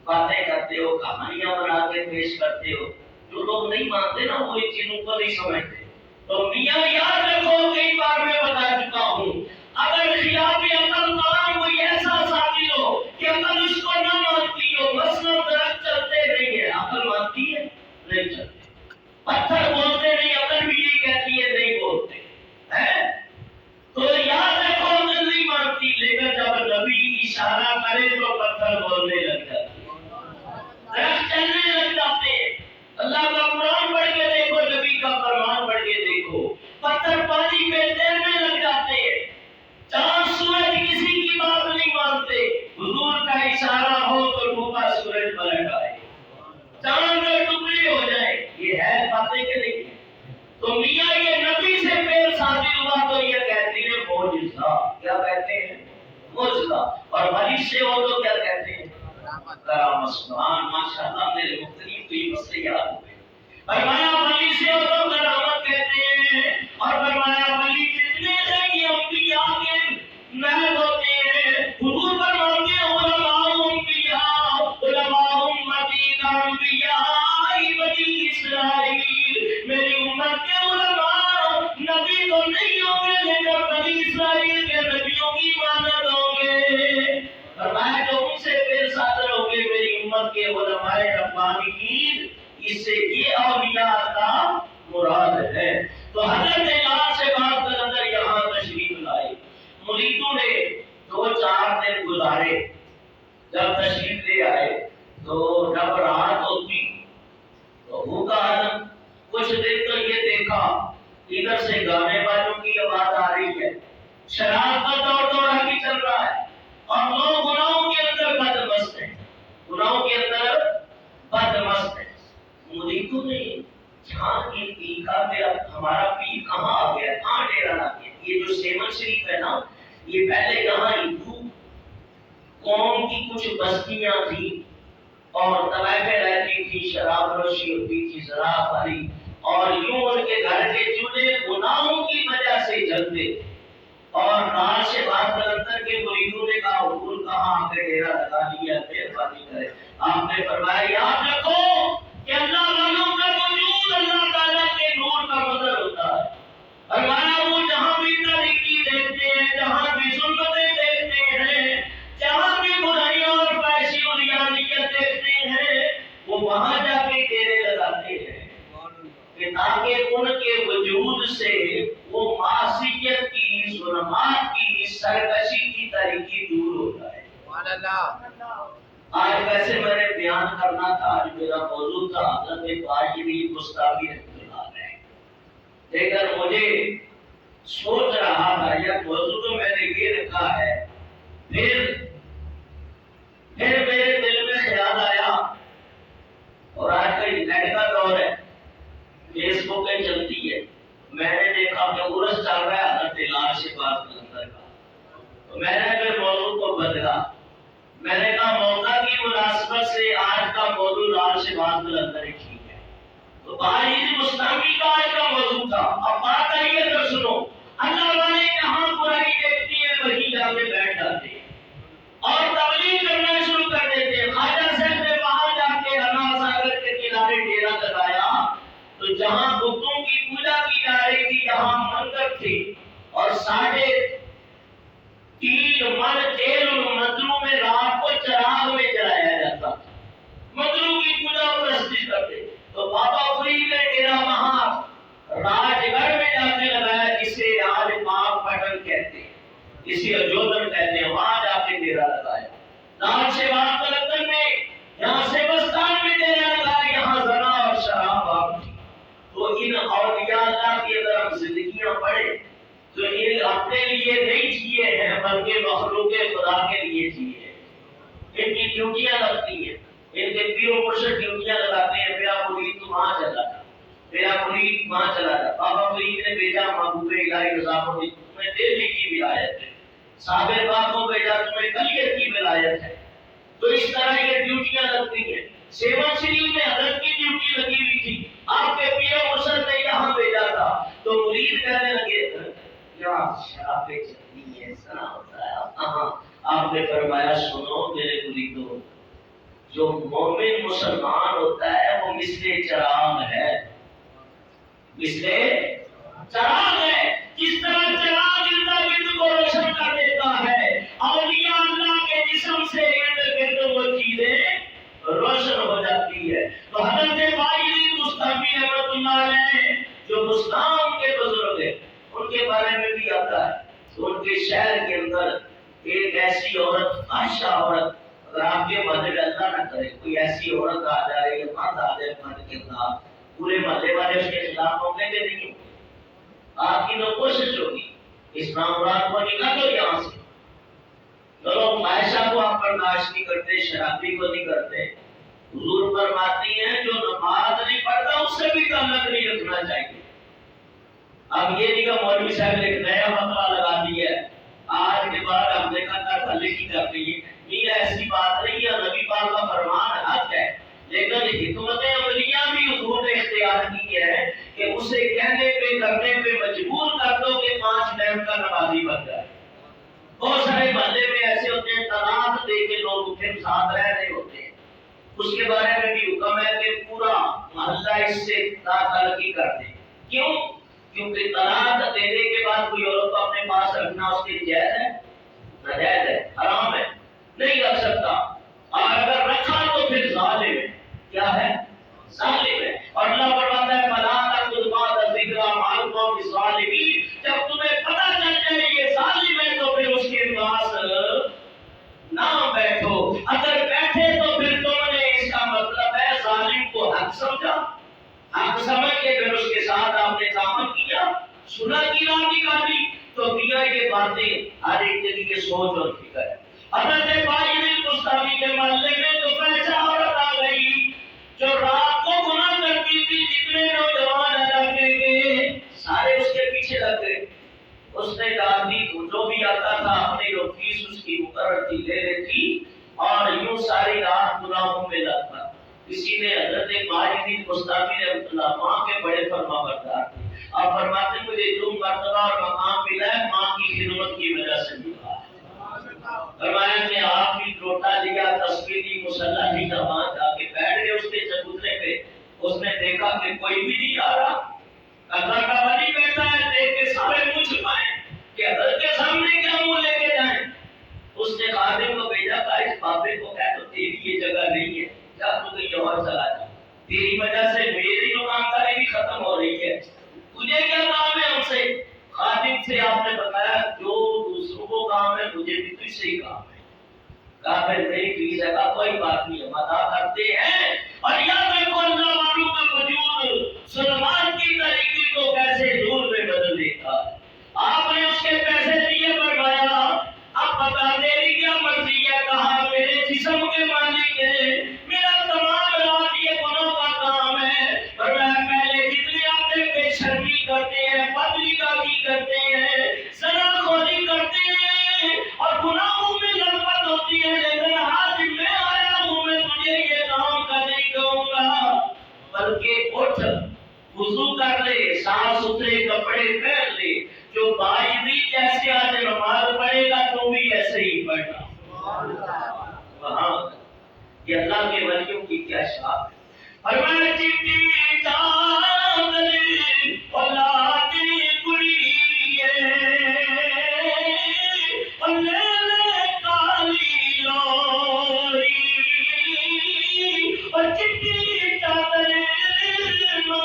باتیں کرتے ہو، کہانیاں بنا کے پیش کرتے ہو. جو لوگ نہیں مانتے نا وہ ان چیزوں کو نہیں سمجھتے. تو میاں یاد رکھو، کئی بار میں بتا چکا ہوں، اگر خلاف عقل کام کوئی ایسا ثابت ہو کہ عقل اس کو نہ مانتی ہو، مثلاً درخت چلتے نہیں ہے، عقل مانتی ہے نہیں چلتے، پتھر بولتے نہیں، عقل بھی یہی کہتی ہے نہیں بولتے ہیں. تو یاد رکھو عقل نہیں مانتی، لیکن جب نبی اشارہ کرے تو پتھر بولنے لگ جاتے ہیں، درخت چلنے لگ جاتے ہیں. اللہ کا قرآن پڑھ کے دیکھو، نبی کا فرمان پڑھ کے دیکھو، پتھر پانی میں تیرنے لگ جاتے ہیں. چاند سورج کسی کی بات نہیں مانتے، حضور کا اشارہ ہو تو ڈوبا سورج پلٹ آئے، چاند کے ٹکڑے ہو جائے. یہ ہے باتیں کہ نہیں؟ تو میاں یہ نبی سے پیر ثابت ہوا تو یہ کہتے ہیں معجزہ. کیا کہتے ہیں؟ معجزہ. اور ولی سے ہو تو کیا کہتے ہیں؟ کرامت. سبحان ماشاءاللہ، میرے مختلف کوئی مسئلے یاد ہوئے. فرمایا ولی سے ہو تو کرامت کہتے ہیں. اور فرمایا ولی جتنے ہیں یہ انبیاء کے نائب ہوتے ہیں. حضور فرماتے ہیں علماء انبیاء، علماء امتی کا انبیاء بنی اسرائیل. میری امت کے علماء نبی تو نہیں ہوں گے لیکن بنی اسرائیل کے نبیوں کی مانند ہوں گے. فرمایا جو ان سے پیر صادر ہوں گے میری امت کے علماء ربانیین، اس سے یہ اولیاء کا مراد ہے. تو حضرت یار سے بات کر اندر یہاں تشریف لائے. مریدوں نے 2-4 دن گزارے. جب تشریف لے آئے تو جب رات ہوتی تو بھوکا آدم کچھ دن تو یہ دیکھا ادھر سے گانے والوں کی آواز آ رہی ہے، شراب کا دور دورہ بھی چل رہا ہے، اور لوگ گناہوں کے اندر بدمست ہیں، گناہوں کے اندر بدمست ہیں. مریدوں نے جہاں کی دیکھا کہ اب ہمارا پیر کہاں آ گیا، کہاں ڈیرا لگ گیا. یہ جو سیمن شریف ہے نا، یہ پہلے یہاں ہندو قوم کی کچھ بستیاں تھیں اور طوائفیں رہتی تھی، شراب نوشی ہوتی تھی، زراعت والی، اور یوں ان کے گھر کے چولہے گناہوں کی وجہ سے جلتے. اور نار سے بات کلندر کے مریدوں نے کہا حضور کہاں آ کے ڈیرا لگا لیا، مہربانی کرے. آپ نے فرمایا یاد رکھو کہ اللہ والوں کا وجود اللہ تعالیٰ کے نور کا مظہر ہوتا وہ معصیت کی، ظلمات کی، سرکشی کی طریقی دور ہوتا ہے۔ آج ویسے میں نے بیان کرنا تھا، آج میرا موضوع تھا حضرت باجوی مستعفی رحمۃ اللہ علیہ، لیکن مجھے سوچ رہا تھا یہ موضوع تو میں نے یہ رکھا ہے، پھر میرے دل میں خیال آیا، اور آج کل نیٹ کا دور ہے، فیس بکیں چلتی ہے، میں نے دیکھا کہ عرس چل رہا ہے حضرت لاش شفاعت قلندر کا، تو میں نے پھر موضوع کو بدلا، میں نے کہا موقع کی مناسبت سے آج کا موضوع لاش شفاعت قلندر کی ہے، تو باجوی مستعفی کا آج کا موضوع تھا۔ اب بات آئی ہے تو سنو، اللہ والے جہاں برائی دیکھتی ہے وہیں جا کے بیٹھ جاتے ہیں اور تبلیغ کرنا شروع کر دیتے ہیں۔ خواجہ صاحب نے وہاں جا کے انا ساگر کے کنارے ڈیرا لگایا، تو جہاں بتوں کی پوجا کی جا رہی تھی یہاں مندر تھے، اور 3.5 من تیل مندروں میں رات کو چراغ میں جلایا جاتا تھا، مندروں کی پوجا پرستی کرتے۔ تو بابا فرید نے ڈیرا وہاں راج گڑھ میں جا کے لگایا، جسے آج پاک پٹن کہتے ہیں، اسے اجودھن کہتے ہیں، وہاں جا کے ڈیرا لگایا۔ لاش شفاعت قلندر میں یہاں سیبستان میں ڈیرا لگایا، یہاں زنا اور شراب عام تھی۔ تو ان اولیاء اللہ کی اگر ہم زندگیاں پڑھیں تو ان اپنے لیے نہیں جیے ہیں بلکہ مخلوق خدا کے لیے جیے ہیں۔ ان کی ڈیوٹیاں لگتی ہیں، ان کے پیر و مرشد ڈیوٹیاں لگاتے ہیں، میرا مرید تو وہاں چلا جا، میرا مرید وہاں چلا جا۔ بابا فرید نے بھیجا محبوب الہی رضا الدین تمہیں دہلی کی ولایت ہے، صابر باغ کو بھیجا تمہیں کلیت کی ولایت ہے۔ تو اس طرح یہ ڈیوٹیاں لگتی ہیں۔ سیون شریف میں حضرت کی ڈیوٹی لگی ہوئی تھی، آپ کے پیر مرشد نے یہاں بھیجا تھا، تو مرید کہنے لگے یہاں شرابیں چلتی ہیں، سنا ہوتا ہے، کہاں؟ آپ نے فرمایا سنو میرے مریدو، جو مومن مسلمان ہوتا ہے وہ مثل چراغ ہے، مثل چراغ ہے، جس طرح چراغ ارد گرد کو روشن کر دیتا ہے، اولیاء اللہ کے جسم سے ارد گرد وہ چیزیں روشن ہو جاتی ہے۔ تو حضرت باجوی مستعفی رحمۃ اللہ علیہ جو مسلمان کے بزرگ ہیں ان کے بارے میں بھی آتا ہے، تو ان کے شہر کے اندر ایک ایسی عورت، فاحشہ عورت، اگر آپ کے محلے میں اللہ نہ کرے کوئی ایسی عورت آ جائے یا مرد آ جائے مرد کے خلاف، پورے محلے والے اس کے خلاف ہوں گے کہ نہیں ہوں گے؟ آپ کی تو کوشش ہوگی اسلام رات کو نکالو یہاں سے، چلو فاحشہ کو آپ برداشت نہیں کرتے، شرابی کو نہیں کرتے، حضور فرماتی ہیں جو نماز نہیں پڑھتا اس سے بھی تعلق نہیں رکھنا چاہیے۔ اب یہ نہیں کہ مولوی صاحب نے ایک نیا مسئلہ لگا دیا ہے، آج کے بعد ہم نے کہا تھا کی کر رہی ہے، یہ ایسی بات نہیں ہے، نبی پاک کا فرمان حق ہے، لیکن حکمت عملیہ بھی حضور نے اختیار کی ہے کہ اسے کہنے پہ کرنے پہ مجبور کر دو کہ 5 ٹائم کا نمازی بن جائے۔ بہت سارے محلے میں ایسے ہوتے ہیں طلاق دے کے لوگ پھر ساتھ رہ رہے ہوتے ہیں، اس کے بارے میں بھی حکم ہے کہ پورا محلہ اس سے تعلقی کر دے۔ کیوں؟ کیونکہ طلاق دینے کے بعد کوئی عورت کو اپنے پاس رکھنا اس کے جائز ہے؟ ناجائز ہے، حرام ہے، نہیں رکھ سکتا، اور اگر رکھا تو پھر ظالم ہے۔ کیا ہے؟ ظالم ہے۔ اور اللہ فرماتا ہے فَلَا تَقْعُدْ بَعْدَ الذِّكْرَىٰ مَعَ الْقَوْمِ الظَّالِمِينَ، جب تمہیں پتہ چل جائے یہ ظالم ہے تو پھر اس کے پاس نہ بیٹھو، اگر بیٹھے تو پھر تم نے اس کا مطلب ہے ظالم کو حق سمجھا، حق سمجھ کے پھر اس کے ساتھ آپ نے تعامل کیا، سنا کی راہ نکالی، تو دیا یہ باتیں ہر ایک کے لیے سوچ اور فکر ہے۔ حضرت باجوی مستعفی کے محلے میں تو فاحشہ عورت آ گئی جو رات کو گناہ کرتی تھی، جتنے نوجوان علاقے کے سارے اس کے پیچھے لگ گئے، اس نے ڈالی جو بھی آتا تھا اپنی جو فیس اس کی مقرر تھی لے لیتی، اور یوں ساری رات گناہوں میں لگ گیا۔ کسی نے حضرت باجوی مستعفی رحمۃ اللہ ماں کے بڑے فرما بردار تھے، اور فرماتے مجھے جو مرتبہ اور مقام ملا ہے ماں کی خدمت کی وجہ سے ملا ہے۔ فرمایا کہ آپ بھی لوٹا لیا، تسبیح دی، مصلی دی، وہاں جا کے بیٹھ گئے اس کے چبوترے پہ، اس نے دیکھا کہ کوئی بھی نہیں آ رہا، اللہ کا ولی بیٹھا ہے، دیکھ کے سارے منہ چھپائے کہ حضرت کے سامنے کیا منہ لے کے جائیں۔ اس نے خادم کو بھیجا کہ اس بابے کو کہہ دو تیری یہ جگہ نہیں ہے، جا تو کہیں اور چلا جا، تیری وجہ سے میری دکانداری بھی ختم ہو رہی ہے، تجھے کیا کام ہے ہم سے؟ سے آپ نے بتایا جو دوسروں کو کام ہے مجھے بھی تو اس سے ہی کام ہے. کہا پھر میری فیس ہے. کہا کوئی بات نہیں ہم ادا کرتے ہیں. اور یاد رکھو اللہ والوں کا وجود سلمان کی طریقے کو کیسے نور میں بدل دیتا ہے. آپ نے اس کے پیسے دیے فرمایا اب بتا تیری کیا مرضی ہے. کہا میرے جسم کے مالک ہے, میرا تمام رات یہ گناہ کا کام ہے. فرمایا پہلے جتنے آتے بے شرمی کرتے ہیں, بدنگاہی کرتے ہیں, زنا خوری کرتے ہیں اور گناہوں میں لذت ہوتی ہے, لیکن آج میں آیا ہوں میں تجھے یہ کام کا نہیں کہوں گا, بلکہ اٹھ وضو کر لے, صاف ستھرے کپڑے پہن لے, جو باجری جیسے آج نماز پڑھے گا تو بھی ایسے ہی پڑھنا. وہاں یہ اللہ کے ولیوں کی کیا شان ہے. فرمایا چٹی چادر اولادی کڑیے اور لے کالی لوری اور چٹی چادر نو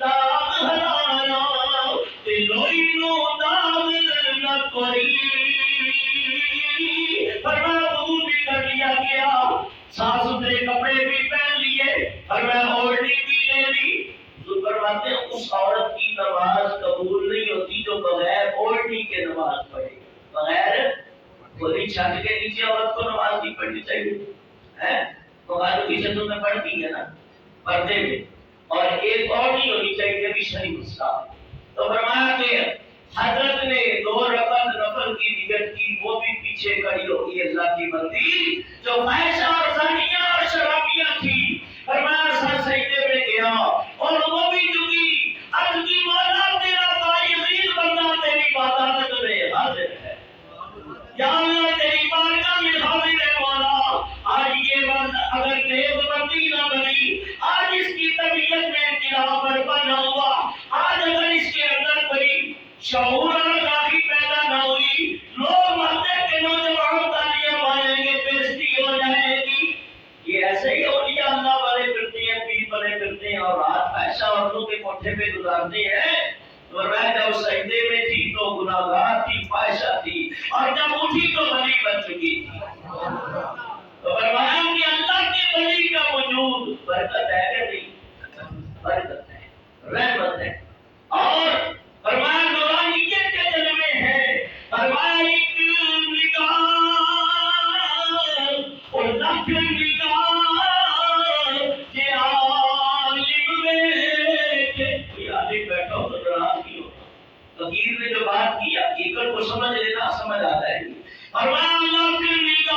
داغ ہلایا تے لوئی نو داغ نہ کوئی. فرمایا وضو بھی کر لیا گیا, صاف ستھرے کپڑے بھی پہن لیے, اور میں اوڑھنی بھی لے لی. تو فرماتے ہیں اس عورت کی نماز قبول نہیں ہوتی جو بغیر اوڑھنی کے نماز پڑھے. بغیر کھلی چھت کے نیچے عورت کو نماز نہیں پڑھنی چاہیے. بغیر کی چھتوں میں پڑھتی ہے نا پردے میں, اور ایک اوڑھنی ہونی چاہیے, یہ بھی صحیح مسئلہ. تو فرمایا کہ حضرت نے 2 رکعت نفل کی نیت کی, وہ بھی پیچھے کھڑی ہوگی اللہ کی بندی جو فاحشہ اور زانیہ اور شرابیہ تھی. فرمایا سر سجدے میں گیا اور وہ بھی جھکی, عرض کی مولا تیرا باعزیز بندہ تیری عبادت میں حاضر ہے. یا اللہ تیری بارگاہ میں حاضر ہے مولا. آج یہ بند اگر نیک بندی نہ بنی, آج اس کی طبیعت میں انقلاب برپا نہ ہوا, آج اگر اس کے اندر کوئی شعور اور آگاہی پیدا نہ ہوئی, لوگ محلے کے نوجوان تالیاں ماریں گے, بےزتی ہو جائے گی. یہ ایسے ہی اولیاء اللہ والے پھرتے ہیں, پیر بنے پھرتے ہیں اور رات فاحشہ عورتوں کے کوٹھے پہ گزارتے ہیں. تو رہ جب سجدے میں تھی تو گناہگار تھی, فاحشہ تھی, اور جب اٹھی تو ولی بن چکی تھی. تو فرمایا کہ اللہ کے ولی کا وجود برکت ہے کہ نہیں؟ برکت ہے, رحمت ہے. اور فرمایا نورانیت کے جلوے ہیں. فرمایا ایک نگاہ اور لکھ نگاہ کہ عالم بیٹھے, کوئی عالم بیٹھا ہو تو ناراض نہیں ہوگا. فقیر نے جو بات کی حقیقت کو سمجھ لینا, سمجھ آتا ہے. فرمایا لکھ نگاہ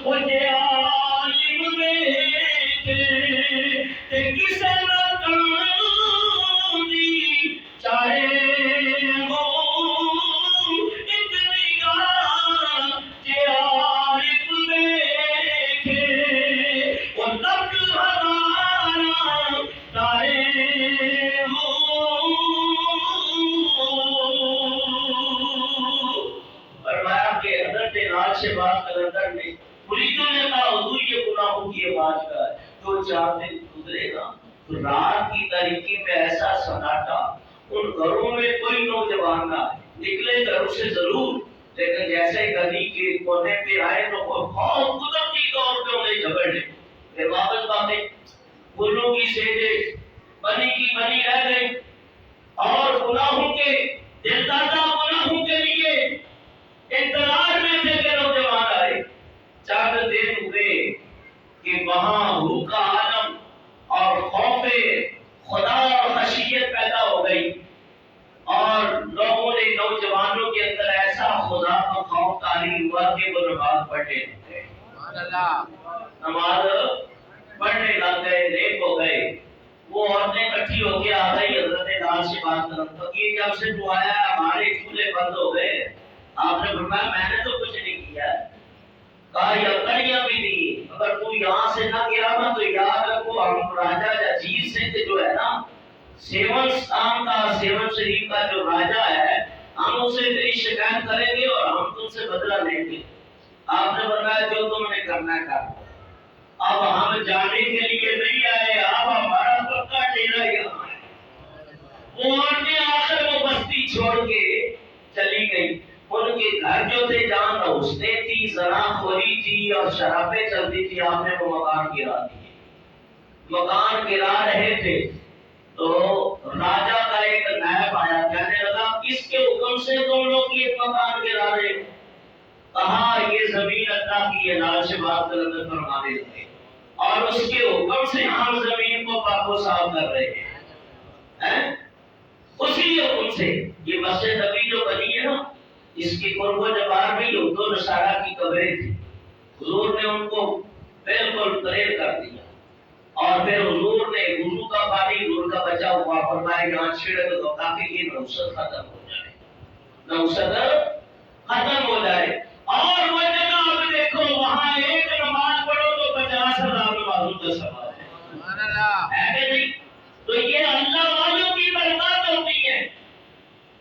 اور کہ عالم بیٹھے تے کسے نہ چاہے ہو ایک نگاہ کہ عارف دیکھے وہ لکھ ہزار تارے ہو. فرمایا کہ حضرت ناز سے بات کلندر میں مریدوں نے کہا حضور یہ گناہوں کی آواز کا ہے. جو 4 دن گزرے گا رات کی تاریکی میں ایسا سناٹا, ان گھروں میں کوئی نوجوان نہ نکلے گھروں سے ضرور, لیکن جیسے گلی کے کونے پہ آئے تو خوف قدرتی طور پہ انہیں جھگڑنے. پھر واپس باتیں گلوں کی سیجے بنی کی بنی رہ گئی, اور گناہوں کے دلدادہ گناہوں کے لیے انتظار میں تھے کہ نوجوان آئے. 4 دن ہوئے کہ وہاں روح کا عالم اور خوف خدا اور خشیت پیدا ہو گئی, اور لوگوں نے نوجوانوں کے اندر ایسا خدا کا خوف طاری ہوا کہ وہ نماز پڑھنے لگ گئے. نماز پڑھنے لگ گئے, نیک ہو گئے. وہ عورتیں اکٹھی ہو کے آ گئی حضرت لال سے بات کریں. فقیر جب سے تو آیا ہمارے چولہے بند ہو گئے. آپ نے فرمایا میں نے تو کچھ نہیں کیا. کہا یہ کڑیاں بھی دی, اگر تو یہاں سے نہ گیا نا تو یاد رکھو ہم راجہ عزیز سے جو ہے نا سیون ستان کا, سیون شریف کا جو راجہ ہے, ہم اسے تیری شکایت کریں گے اور ہم تم سے بدلہ لیں گے. آپ نے فرمایا جو تم نے کرنا ہے کر. اب ہم جانے کے لیے نہیں آئے, اب ہمارا پکا ڈیرا یہاں ہے. وہ آنے آخر وہ چھوڑ کے چلی گئی. ان کے گھر جو تھے جہاں نوستے تھی، زنا خوری تھی اور شرابیں چلتی تھی، آپ نے وہ مکان گرا دیے. مکان گرا رہے تھے تو راجا کا ایک نائب آیا، کہنے لگا کس کے حکم سے تم لوگ یہ مکان گرا رہے ہو؟ کہا یہ زمین اللہ کی ہے. لال سے بات کرنے فرمانے لگے اور اس کے حکم سے ہم زمین کو پاک و صاف کر رہے ہیں. اسی حکم سے یہ مسجد نبی جو بنی ہے نا، اس کی قرب و جوار میں یہود و نصارہ کی قبریں تھی. حضور نے ان کو بالکل پریر کر دیا اور پھر حضور نے وضو کا پانی حضور کا بچا ہوا فرمایا یہاں چھڑک دو تاکہ یہ نوست ختم ہو جائے، نوست ختم ہو جائے. اور وہ جگہ آپ دیکھو وہاں ایک نماز پڑھو تو 50,000 نمازوں کا ثواب ہے. سبحان اللہ ہے کہ نہیں؟ تو یہ اللہ والوں کی برکات ہوتی ہے.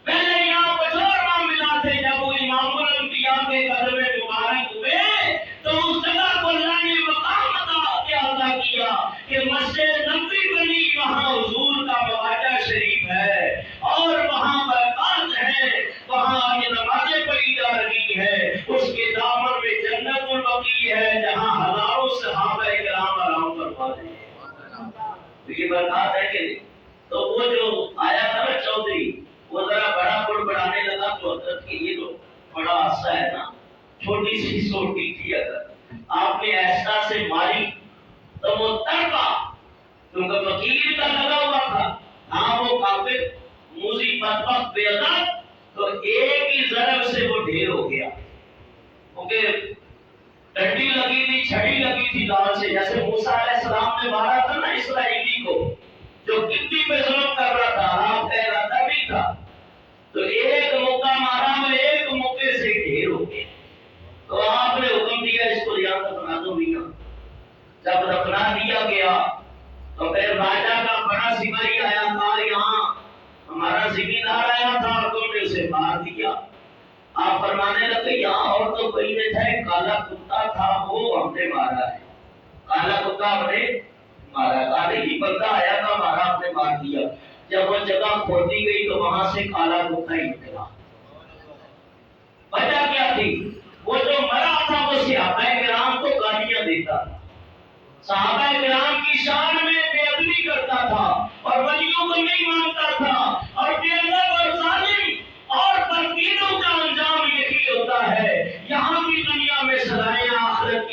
پہلے یہاں بچور معاملات تھے، جب وہ امام الانبیاء کے قدم مبارک ہوئے تو اس جگہ کو اللہ نے مقام عطا کیا کہ مسجد نبوی بنی، وہاں حضور کا مواجہ شریف ہے اور وہاں برکات ہے، وہاں یہ نمازیں پڑھی جا رہی ہے. اس کے دامن میں جنت البقیع ہے جہاں ہزاروں صحابہ کرام آرام فرما رہے ہیں. تو یہ برکات ہے کہ نہیں؟ تو وہ جو آیا تھا نا چودھری، وہ ذرا بڑا بڑ بڑھانے لگا تو حضرت کہ یہ تو بڑا عرصہ ہے نا، چھوٹی سی سوٹی تھی، اگر آپ نے ایسا سے ماری تو وہ تڑپا، کیونکہ فقیر کا لگا ہوا تھا. ہاں وہ کافر موذی بدبخت بے ادب، تو ایک ہی ضرب سے وہ ڈھیر ہو گیا. کیونکہ ڈنڈی لگی تھی، چھڑی لگی تھی لال سے، جیسے موسیٰ علیہ السلام نے مارا تھا نا اسرائیلی کو جو کتنی پہ ظلم کر رہا تھا، آپ کہہ رہا تھا بھی تھا، تو ایک موقع مارا وہ ایک موقع سے ڈھیر ہو گیا. تو آپ نے حکم دیا اس کو یہاں دفنا دو میاں. جب دفنا دیا گیا تو پھر راجا کا بڑا سپاہی آیا، کہا یہاں ہمارا زمیندار آیا تھا اور تم نے اسے مار دیا. آپ فرمانے لگے یہاں اور تو کوئی نہیں تھا، ایک کالا کتا تھا وہ ہم نے مارا ہے. کالا کتا ہم نے مارا، کالے ہی بندہ آیا تھا ہمارا ہم نے مار دیا. جب وہ جگہ کھودی گئی تو وہاں سے کالا کتا ہی نکلا. وجہ کیا تھی؟ وہ جو مرا تھا وہ صحابہ کرام کو گالیاں دیتا تھا. صحابہ کرام کی شان